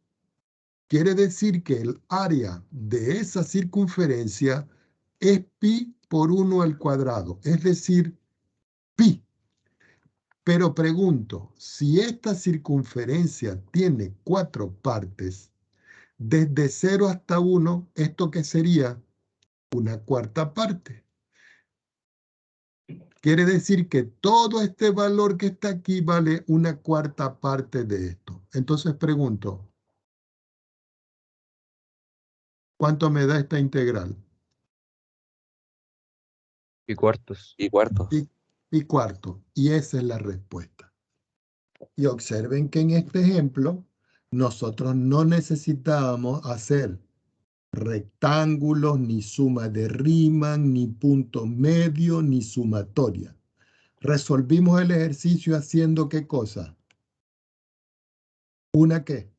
quiere decir que el área de esa circunferencia es pi por 1 al cuadrado, es decir, pi. Pero pregunto, si esta circunferencia tiene 4 partes, desde 0 hasta 1, ¿esto qué sería? Una cuarta parte. Quiere decir que todo este valor que está aquí vale una cuarta parte de esto. Entonces pregunto, ¿cuánto me da esta integral? Y cuartos. Y cuartos. Y cuarto. Y esa es la respuesta. Y observen que en este ejemplo, nosotros no necesitábamos hacer rectángulos, ni suma de Riemann, ni punto medio, ni sumatoria. Resolvimos el ejercicio haciendo ¿qué cosa? ¿Una qué?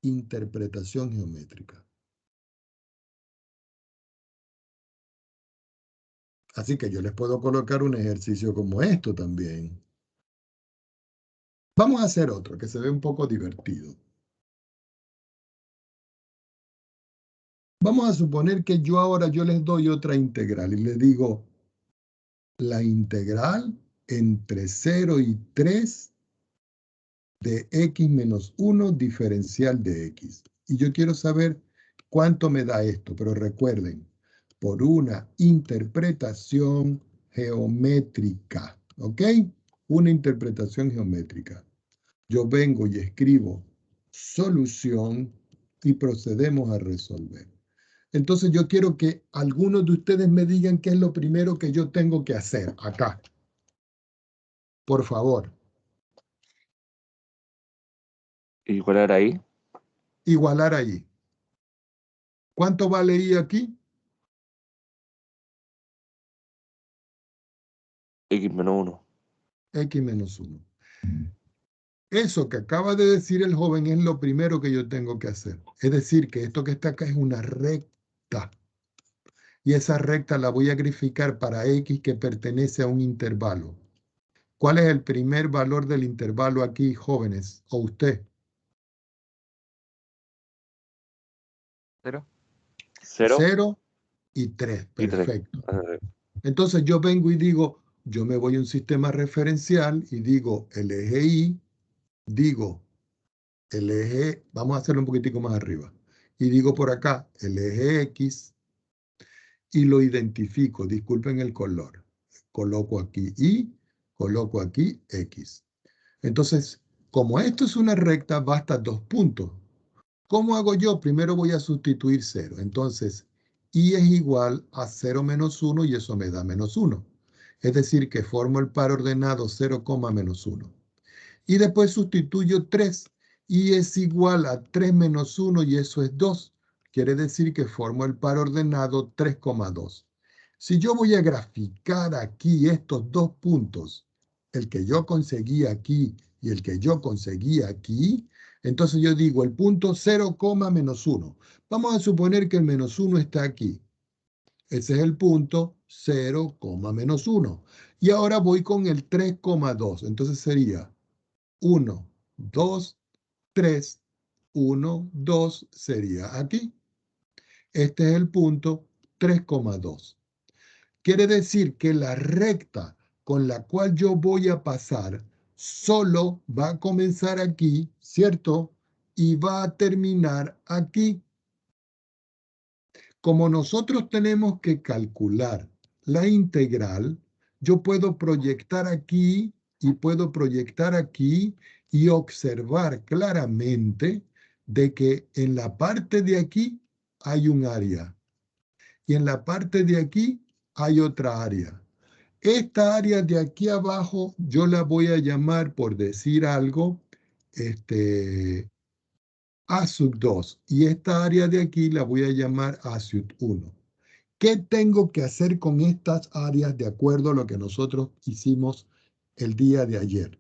Interpretación geométrica. Así que yo les puedo colocar un ejercicio como esto también. Vamos a hacer otro que se ve un poco divertido. Vamos a suponer que yo les doy otra integral y les digo la integral entre 0 y 3 de x menos 1 diferencial de x. Y yo quiero saber cuánto me da esto, pero recuerden, por una interpretación geométrica, ¿ok? Una interpretación geométrica. Yo vengo y escribo solución y procedemos a resolver. Entonces yo quiero que algunos de ustedes me digan qué es lo primero que yo tengo que hacer acá. Por favor. Igualar ahí. Igualar ahí. ¿Cuánto vale I aquí? X menos 1. X menos 1. Eso que acaba de decir el joven es lo primero que yo tengo que hacer. Es decir, que esto que está acá es una recta. Y esa recta la voy a graficar para X que pertenece a un intervalo. ¿Cuál es el primer valor del intervalo aquí, jóvenes? ¿O usted? 0. 0 0 y 3. y 3. Perfecto. Entonces yo vengo y digo, yo me voy a un sistema referencial y digo el eje Y, digo el eje, vamos a hacerlo un poquitico más arriba, y digo por acá el eje X y lo identifico, disculpen el color, coloco aquí Y, coloco aquí X. Entonces, como esto es una recta, basta 2 puntos. ¿Cómo hago yo? Primero voy a sustituir 0. Entonces, Y es igual a 0 menos 1 y eso me da menos 1. Es decir, que formo el par ordenado 0, menos 1. Y después sustituyo 3. Y es igual a 3 menos 1 y eso es 2. Quiere decir que formo el par ordenado 3,2. Si yo voy a graficar aquí estos 2 puntos, el que yo conseguí aquí y el que yo conseguí aquí, entonces yo digo el punto 0, menos 1. Vamos a suponer que el menos 1 está aquí. Ese es el punto 0, menos 1. Y ahora voy con el 3,2. Entonces sería 1, 2, 3, 1, 2 sería aquí. Este es el punto 3,2. Quiere decir que la recta con la cual yo voy a pasar solo va a comenzar aquí, ¿cierto? Y va a terminar aquí. Como nosotros tenemos que calcular la integral, yo puedo proyectar aquí y puedo proyectar aquí y observar claramente de que en la parte de aquí hay un área y en la parte de aquí hay otra área. Esta área de aquí abajo yo la voy a llamar, por decir algo, A sub 2 y esta área de aquí la voy a llamar A sub 1. ¿Qué tengo que hacer con estas áreas de acuerdo a lo que nosotros hicimos el día de ayer?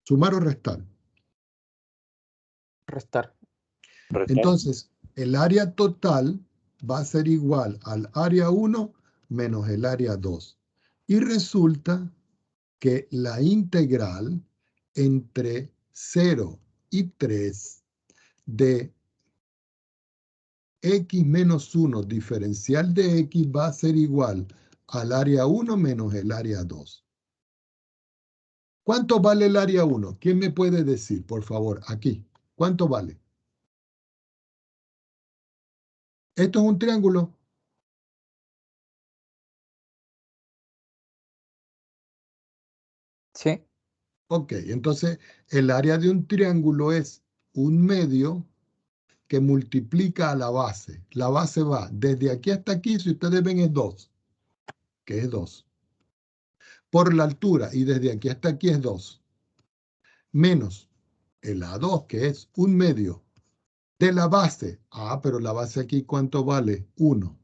¿Sumar o restar? Restar. Entonces, el área total va a ser igual al área 1 menos el área 2. Y resulta que la integral entre 0 y 3 de x menos 1 diferencial de x va a ser igual al área 1 menos el área 2. ¿Cuánto vale el área 1? ¿Quién me puede decir, por favor, aquí? ¿Cuánto vale? Esto es un triángulo. Sí, Ok, entonces el área de un triángulo es un medio que multiplica a la base. La base va desde aquí hasta aquí, si ustedes ven es 2, que es 2. Por la altura, y desde aquí hasta aquí es 2. Menos el A2, que es un medio de la base. Ah, pero la base aquí, ¿cuánto vale? 1.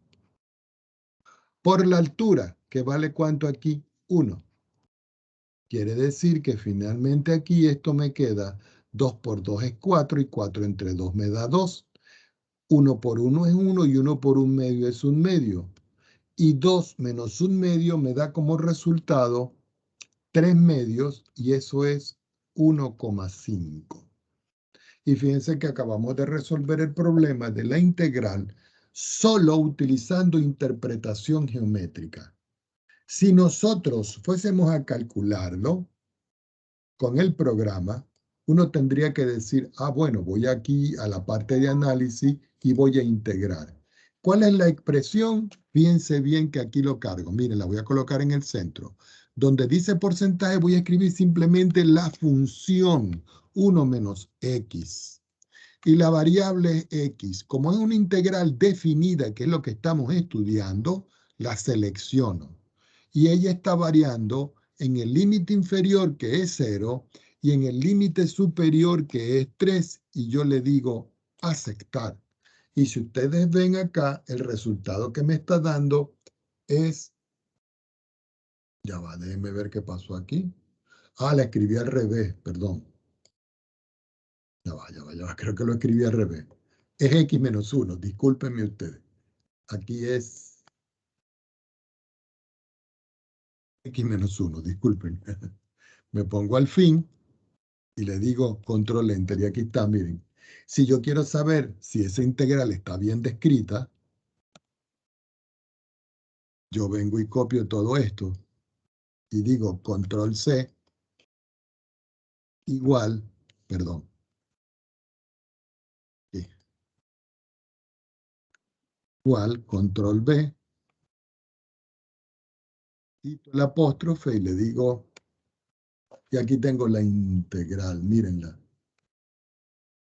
Por la altura, que vale ¿cuánto aquí? 1. Quiere decir que finalmente aquí esto me queda 2 por 2 es 4 y 4 entre 2 me da 2. 1 por 1 es 1 y 1 por 1 medio es 1 medio. Y 2 menos 1 medio me da como resultado 3 medios y eso es 1,5. Y fíjense que acabamos de resolver el problema de la integral solo utilizando interpretación geométrica. Si nosotros fuésemos a calcularlo con el programa, uno tendría que decir, ah, bueno, voy aquí a la parte de análisis y voy a integrar. ¿Cuál es la expresión? Fíjense bien que aquí lo cargo. Miren, la voy a colocar en el centro. Donde dice porcentaje voy a escribir simplemente la función 1 menos x. Y la variable x, como es una integral definida, que es lo que estamos estudiando, la selecciono. Y ella está variando en el límite inferior, que es 0, y en el límite superior, que es 3, y yo le digo aceptar. Y si ustedes ven acá, el resultado que me está dando es... Ya va, déjenme ver qué pasó aquí. Ah, la escribí al revés, perdón. Ya va, creo que lo escribí al revés. Es x menos 1, discúlpenme ustedes. Aquí es x menos 1, disculpen. Me pongo al fin y le digo control enter y aquí está, miren. Si yo quiero saber si esa integral está bien descrita, yo vengo y copio todo esto y digo control C igual, perdón, igual control B y el apóstrofe y le digo, y aquí tengo la integral, mírenla.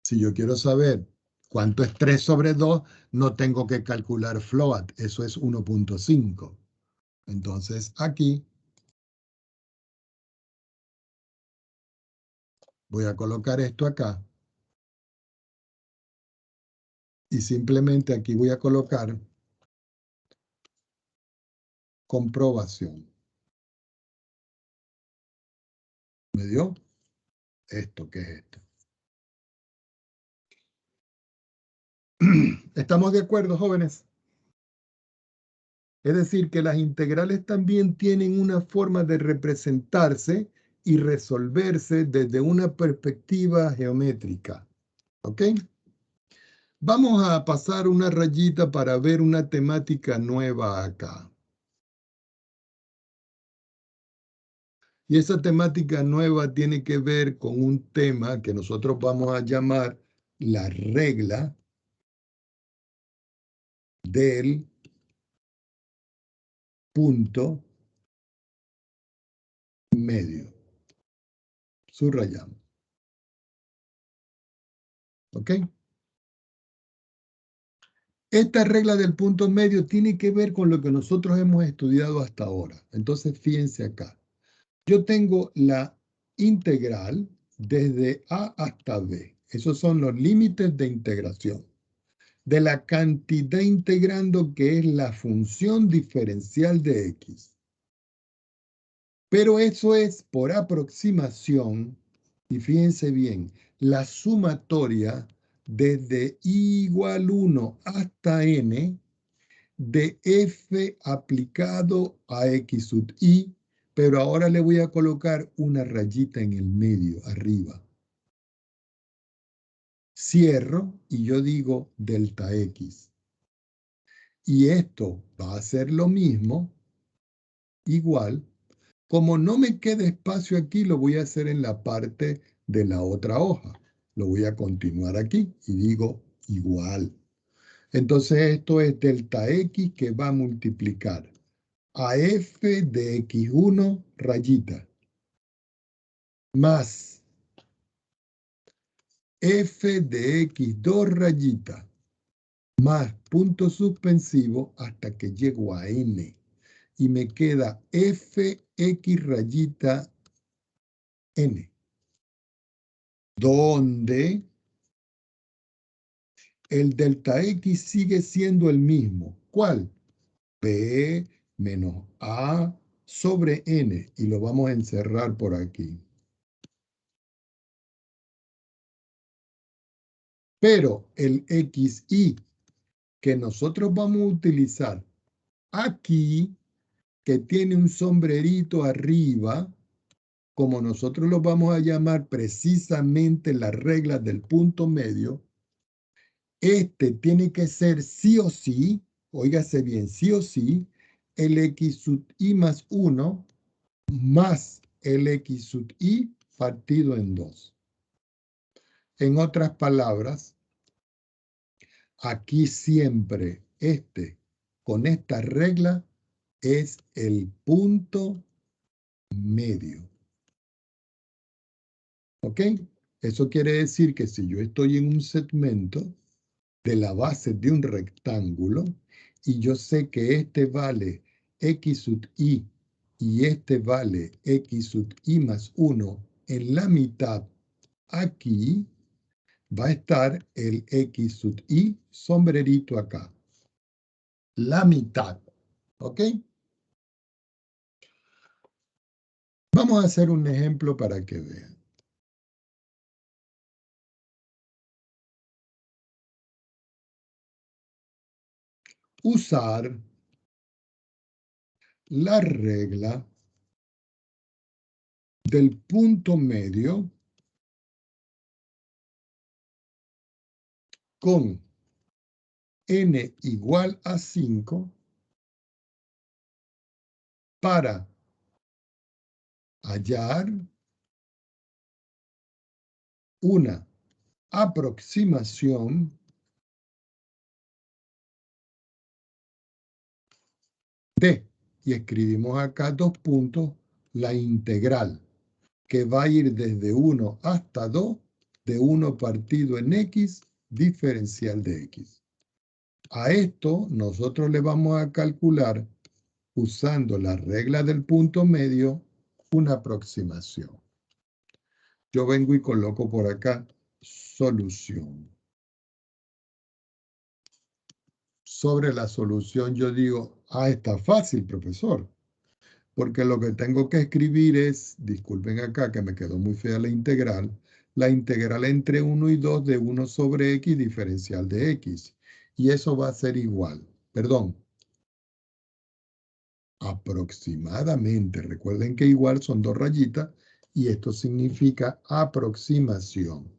Si yo quiero saber cuánto es 3 sobre 2, no tengo que calcular float, eso es 1.5. Entonces aquí voy a colocar esto acá y simplemente aquí voy a colocar comprobación. ¿Me dio? Esto, ¿qué es esto? ¿Estamos de acuerdo, jóvenes? Es decir, que las integrales también tienen una forma de representarse y resolverse desde una perspectiva geométrica. ¿Ok? Vamos a pasar una rayita para ver una temática nueva acá. Y esa temática nueva tiene que ver con un tema que nosotros vamos a llamar la regla del punto medio. Subrayamos. ¿Ok? Esta regla del punto medio tiene que ver con lo que nosotros hemos estudiado hasta ahora. Entonces, fíjense acá. Yo tengo la integral desde A hasta B. Esos son los límites de integración de la cantidad integrando que es la función diferencial de x. Pero eso es por aproximación, y fíjense bien, la sumatoria desde i igual 1 hasta n de f aplicado a x sub i Pero ahora le voy a colocar una rayita en el medio, arriba. Cierro y yo digo delta X. Y esto va a ser lo mismo, igual. Como no me queda espacio aquí, lo voy a hacer en la parte de la otra hoja. Lo voy a continuar aquí y digo igual. Entonces esto es delta X que va a multiplicar a f de x1 rayita más f de x2 rayita más punto suspensivo hasta que llego a n. Y me queda fx rayita n, donde el delta x sigue siendo el mismo. ¿Cuál? P menos a sobre n. Y lo vamos a encerrar por aquí. Pero el xy que nosotros vamos a utilizar aquí, que tiene un sombrerito arriba, como nosotros lo vamos a llamar precisamente la regla del punto medio, este tiene que ser sí o sí, óigase bien, sí o sí, el x sub i más 1 más el x sub i partido en 2. En otras palabras, aquí siempre con esta regla, es el punto medio. ¿Ok? Eso quiere decir que si yo estoy en un segmento de la base de un rectángulo y yo sé que este vale x sub i y este vale x sub i más 1 en la mitad, aquí va a estar el x sub i sombrerito acá. La mitad. ¿Ok? Vamos a hacer un ejemplo para que vean. Usar la regla del punto medio con n igual a 5 para hallar una aproximación de, y escribimos acá 2 puntos, la integral, que va a ir desde 1 hasta 2, de 1 partido en x, diferencial de x. A esto nosotros le vamos a calcular, usando la regla del punto medio, una aproximación. Yo vengo y coloco por acá solución. Sobre la solución yo digo, está fácil, profesor. Porque lo que tengo que escribir es, disculpen acá que me quedó muy fea la integral entre 1 y 2 de 1 sobre x diferencial de x. Y eso va a ser igual, perdón, aproximadamente. Recuerden que igual son 2 rayitas y esto significa aproximación.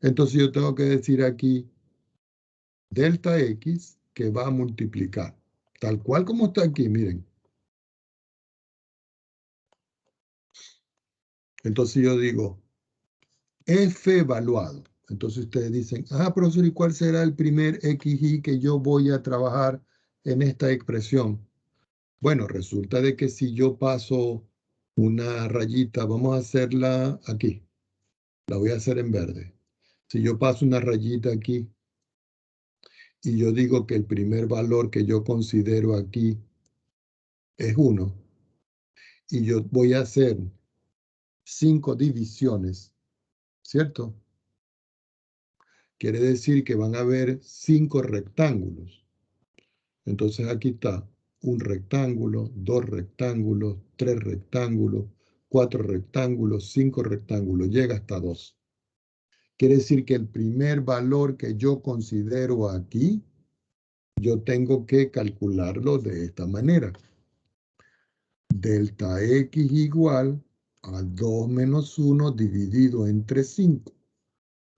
Entonces yo tengo que decir aquí delta x que va a multiplicar, tal cual como está aquí, miren. Entonces yo digo f evaluado. Entonces ustedes dicen, profesor, ¿y cuál será el primer xy que yo voy a trabajar en esta expresión? Bueno, resulta de que si yo paso una rayita, vamos a hacerla aquí. La voy a hacer en verde. Si yo paso una rayita aquí y yo digo que el primer valor que yo considero aquí es 1, y yo voy a hacer 5 divisiones, ¿cierto? Quiere decir que van a haber 5 rectángulos. Entonces aquí está un rectángulo, 2 rectángulos, 3 rectángulos, 4 rectángulos, 5 rectángulos, llega hasta 2. Quiere decir que el primer valor que yo considero aquí, yo tengo que calcularlo de esta manera. delta X igual a 2 menos 1 dividido entre 5.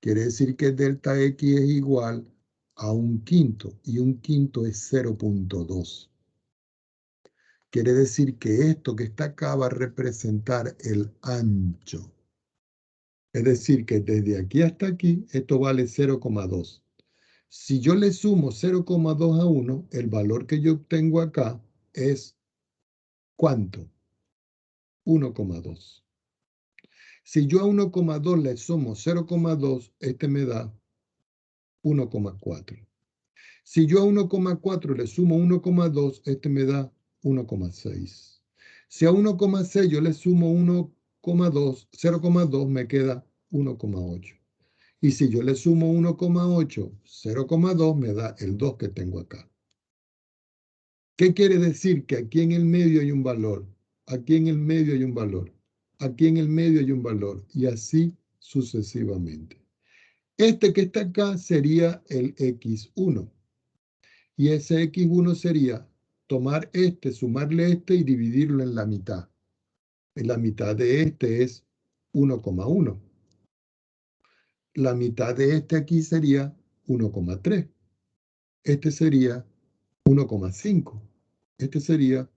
Quiere decir que delta X es igual a 1/5 y 1/5 es 0.2. Quiere decir que esto que está acá va a representar el ancho. Es decir, que desde aquí hasta aquí, esto vale 0,2. Si yo le sumo 0,2 a 1, el valor que yo obtengo acá es ¿cuánto? 1,2. Si yo a 1,2 le sumo 0,2, este me da 1,4. Si yo a 1,4 le sumo 1,2, este me da 1,6. Si a 1,6 yo le sumo 1,2, 0,2 me queda 1,8. Y si yo le sumo 1,8, 0,2 me da el 2 que tengo acá. ¿Qué quiere decir? Que aquí en el medio hay un valor, aquí en el medio hay un valor, aquí en el medio hay un valor, y así sucesivamente. Este que está acá sería el X1. Y ese X1 sería tomar este, sumarle este y dividirlo en la mitad. En la mitad de este es 1,1. La mitad de este aquí sería 1,3. Este sería 1,5. Este sería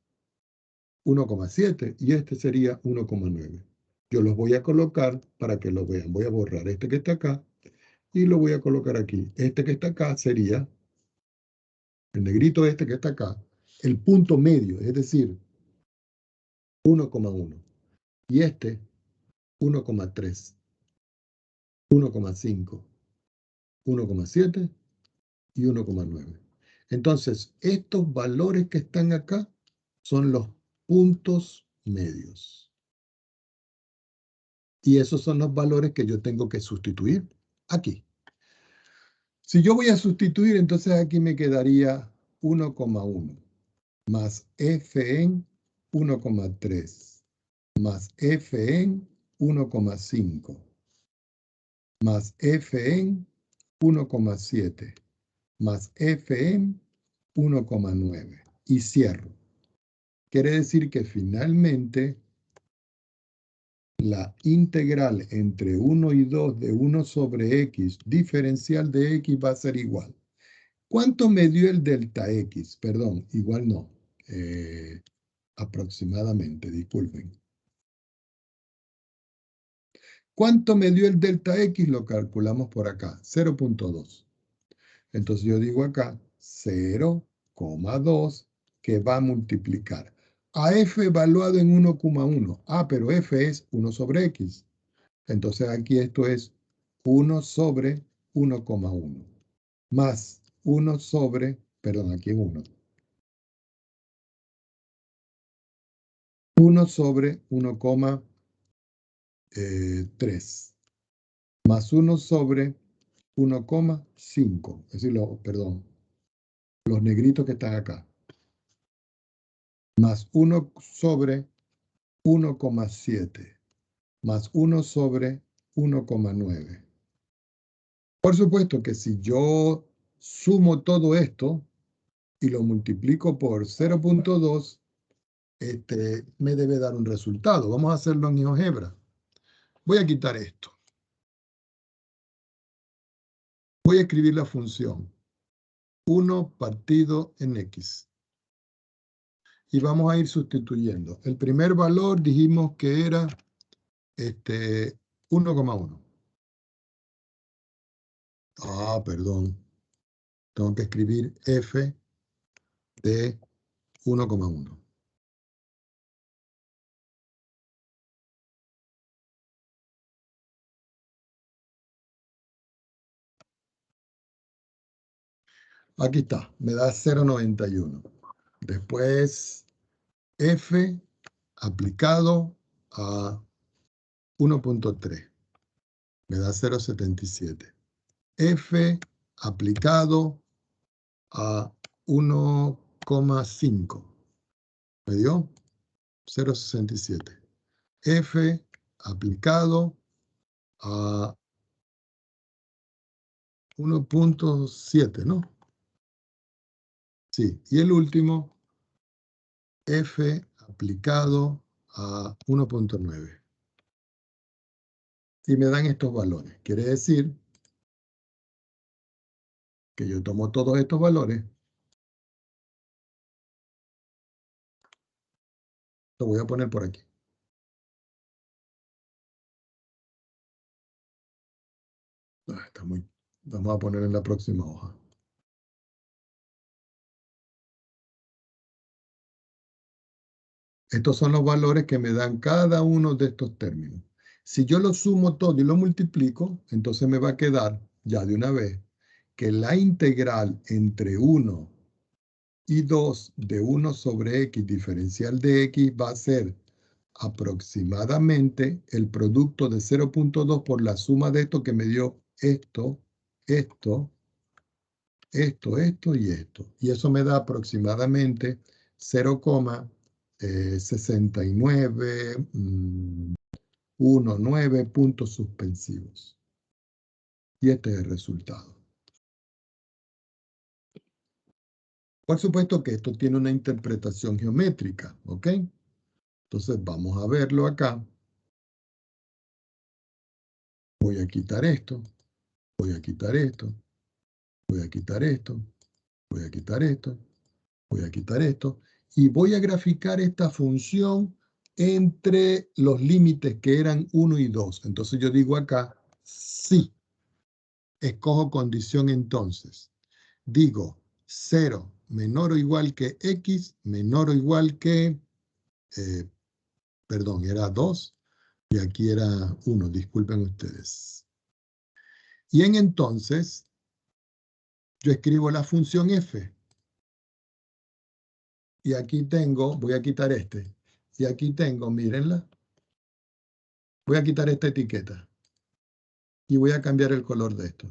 1,7 y este sería 1,9. Yo los voy a colocar para que lo vean. Voy a borrar este que está acá y lo voy a colocar aquí. Este que está acá sería, el negrito este que está acá, el punto medio, es decir, 1,1. Y este, 1,3, 1,5, 1,7 y 1,9. Entonces, estos valores que están acá son los puntos medios. Y esos son los valores que yo tengo que sustituir aquí. Si yo voy a sustituir, entonces aquí me quedaría 1,1 más f en 1,3 más f en 1,5 más f en 1,7 más f en 1,9 y cierro. Quiere decir que finalmente la integral entre 1 y 2 de 1 sobre x diferencial de x va a ser igual. ¿Cuánto me dio el delta x? Perdón, igual no. Aproximadamente, disculpen. ¿Cuánto me dio el delta x? Lo calculamos por acá, 0.2. Entonces yo digo acá 0,2 que va a multiplicar. A f evaluado en 1,1. Ah, pero f es 1 sobre x. Entonces aquí esto es 1 sobre 1,1. Más 1 sobre, perdón, aquí en 1. 1 sobre 1,3. Más 1 sobre 1,5. Es decir, perdón, los negritos que están acá. Más 1 sobre 1,7. Más 1 sobre 1,9. Por supuesto que si yo sumo todo esto y lo multiplico por 0.2, me debe dar un resultado. Vamos a hacerlo en GeoGebra. Voy a quitar esto. Voy a escribir la función 1 partido en x. Y vamos a ir sustituyendo. El primer valor dijimos que era 1,1. Ah, perdón. Tengo que escribir f de 1,1. Aquí está, me da 0,91. Después, f aplicado a 1.3. Me da 0,77. F aplicado a 1,5. Me dio 0,67. F aplicado a 1.7, ¿no? Sí, y el último, F aplicado a 1.9. Y me dan estos valores. Quiere decir que yo tomo todos estos valores, lo voy a poner por aquí. Está muy... Vamos a poner en la próxima hoja. Estos son los valores que me dan cada uno de estos términos. Si yo lo sumo todo y lo multiplico, entonces me va a quedar, ya de una vez, que la integral entre 1 y 2 de 1 sobre x diferencial de x va a ser aproximadamente el producto de 0.2 por la suma de esto que me dio esto, esto, esto y esto. Y eso me da aproximadamente 0,6919 puntos suspensivos. Y este es el resultado. Por supuesto que esto tiene una interpretación geométrica, ¿ok? Entonces vamos a verlo acá. Voy a quitar esto, voy a quitar esto, voy a quitar esto, voy a quitar esto, voy a quitar esto, y voy a graficar esta función entre los límites que eran 1 y 2. Entonces yo digo acá, sí. Escojo condición entonces. Digo 0 menor o igual que x, menor o igual que, perdón, era 2, y aquí era 1, disculpen ustedes. Y en entonces, yo escribo la función f. Y aquí tengo, voy a quitar este. Y aquí tengo, mírenla. Voy a quitar esta etiqueta. Y voy a cambiar el color de esto.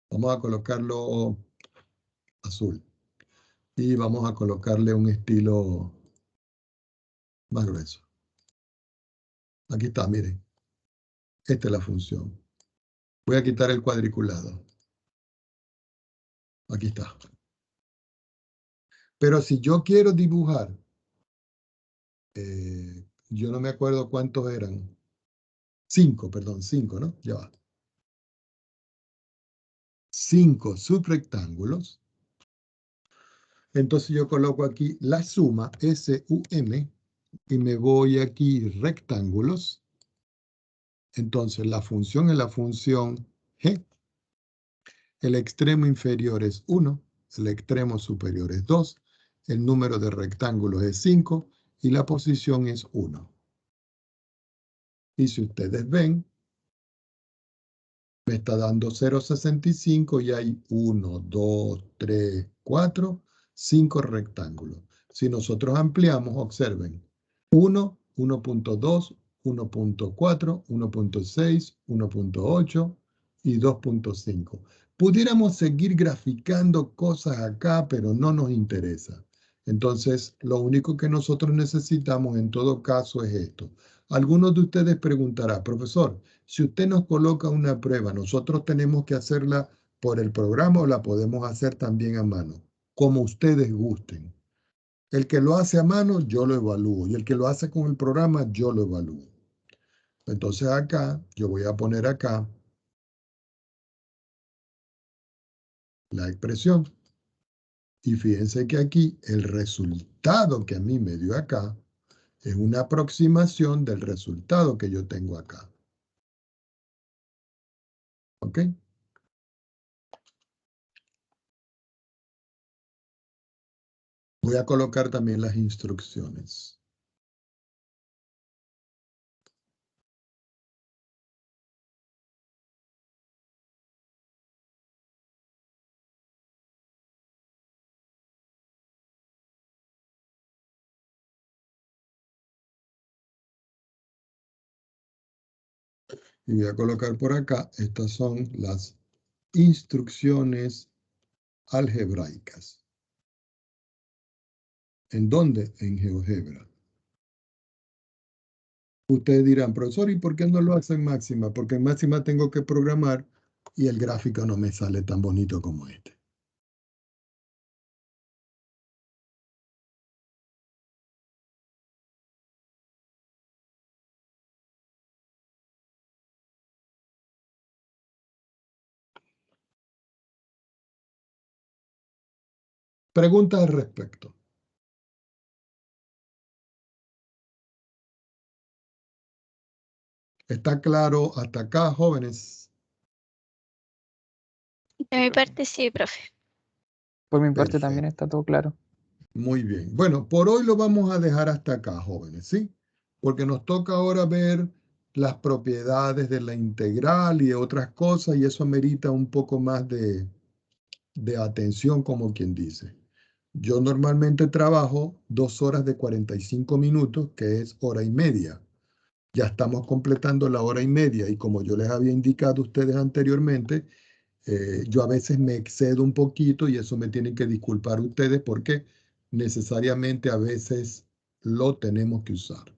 Vamos a colocarlo azul. Y vamos a colocarle un estilo más grueso. Aquí está, miren. Esta es la función. Voy a quitar el cuadriculado. Aquí está. Pero si yo quiero dibujar, yo no me acuerdo cuántos eran. 5, perdón, 5, ¿no? Ya va. 5 subrectángulos. Entonces yo coloco aquí la suma, SUM, y me voy aquí rectángulos. Entonces la función es la función G. El extremo inferior es 1, el extremo superior es 2, el número de rectángulos es 5 y la posición es 1. Y si ustedes ven, me está dando 0,65 y hay 1, 2, 3, 4, 5 rectángulos. Si nosotros ampliamos, observen, 1, 1.2, 1.4, 1.6, 1.8 y 2.5. Pudiéramos seguir graficando cosas acá, pero no nos interesa. Entonces, lo único que nosotros necesitamos en todo caso es esto. Algunos de ustedes preguntarán, profesor, si usted nos coloca una prueba, ¿nosotros tenemos que hacerla por el programa o la podemos hacer también a mano? Como ustedes gusten. El que lo hace a mano, yo lo evalúo. Y el que lo hace con el programa, yo lo evalúo. Entonces acá, yo voy a poner acá la expresión. Y fíjense que aquí el resultado que a mí me dio acá es una aproximación del resultado que yo tengo acá. ¿Ok? Voy a colocar también las instrucciones. Y voy a colocar por acá, estas son las instrucciones algebraicas. ¿En dónde? En GeoGebra. Ustedes dirán, profesor, ¿y por qué no lo hace en máxima? Porque en máxima tengo que programar y el gráfico no me sale tan bonito como este. Preguntas al respecto. ¿Está claro hasta acá, jóvenes? De mi parte, sí, profe. Por mi parte Perfecto. también está todo claro. Muy bien. Bueno, por hoy lo vamos a dejar hasta acá, jóvenes, ¿sí? Porque nos toca ahora ver las propiedades de la integral y otras cosas, y eso amerita un poco más de atención, como quien dice. Yo normalmente trabajo 2 horas de 45 minutos, que es hora y media. Ya estamos completando la hora y media, y como yo les había indicado a ustedes anteriormente, yo a veces me excedo un poquito y eso me tienen que disculpar ustedes porque necesariamente a veces lo tenemos que usar.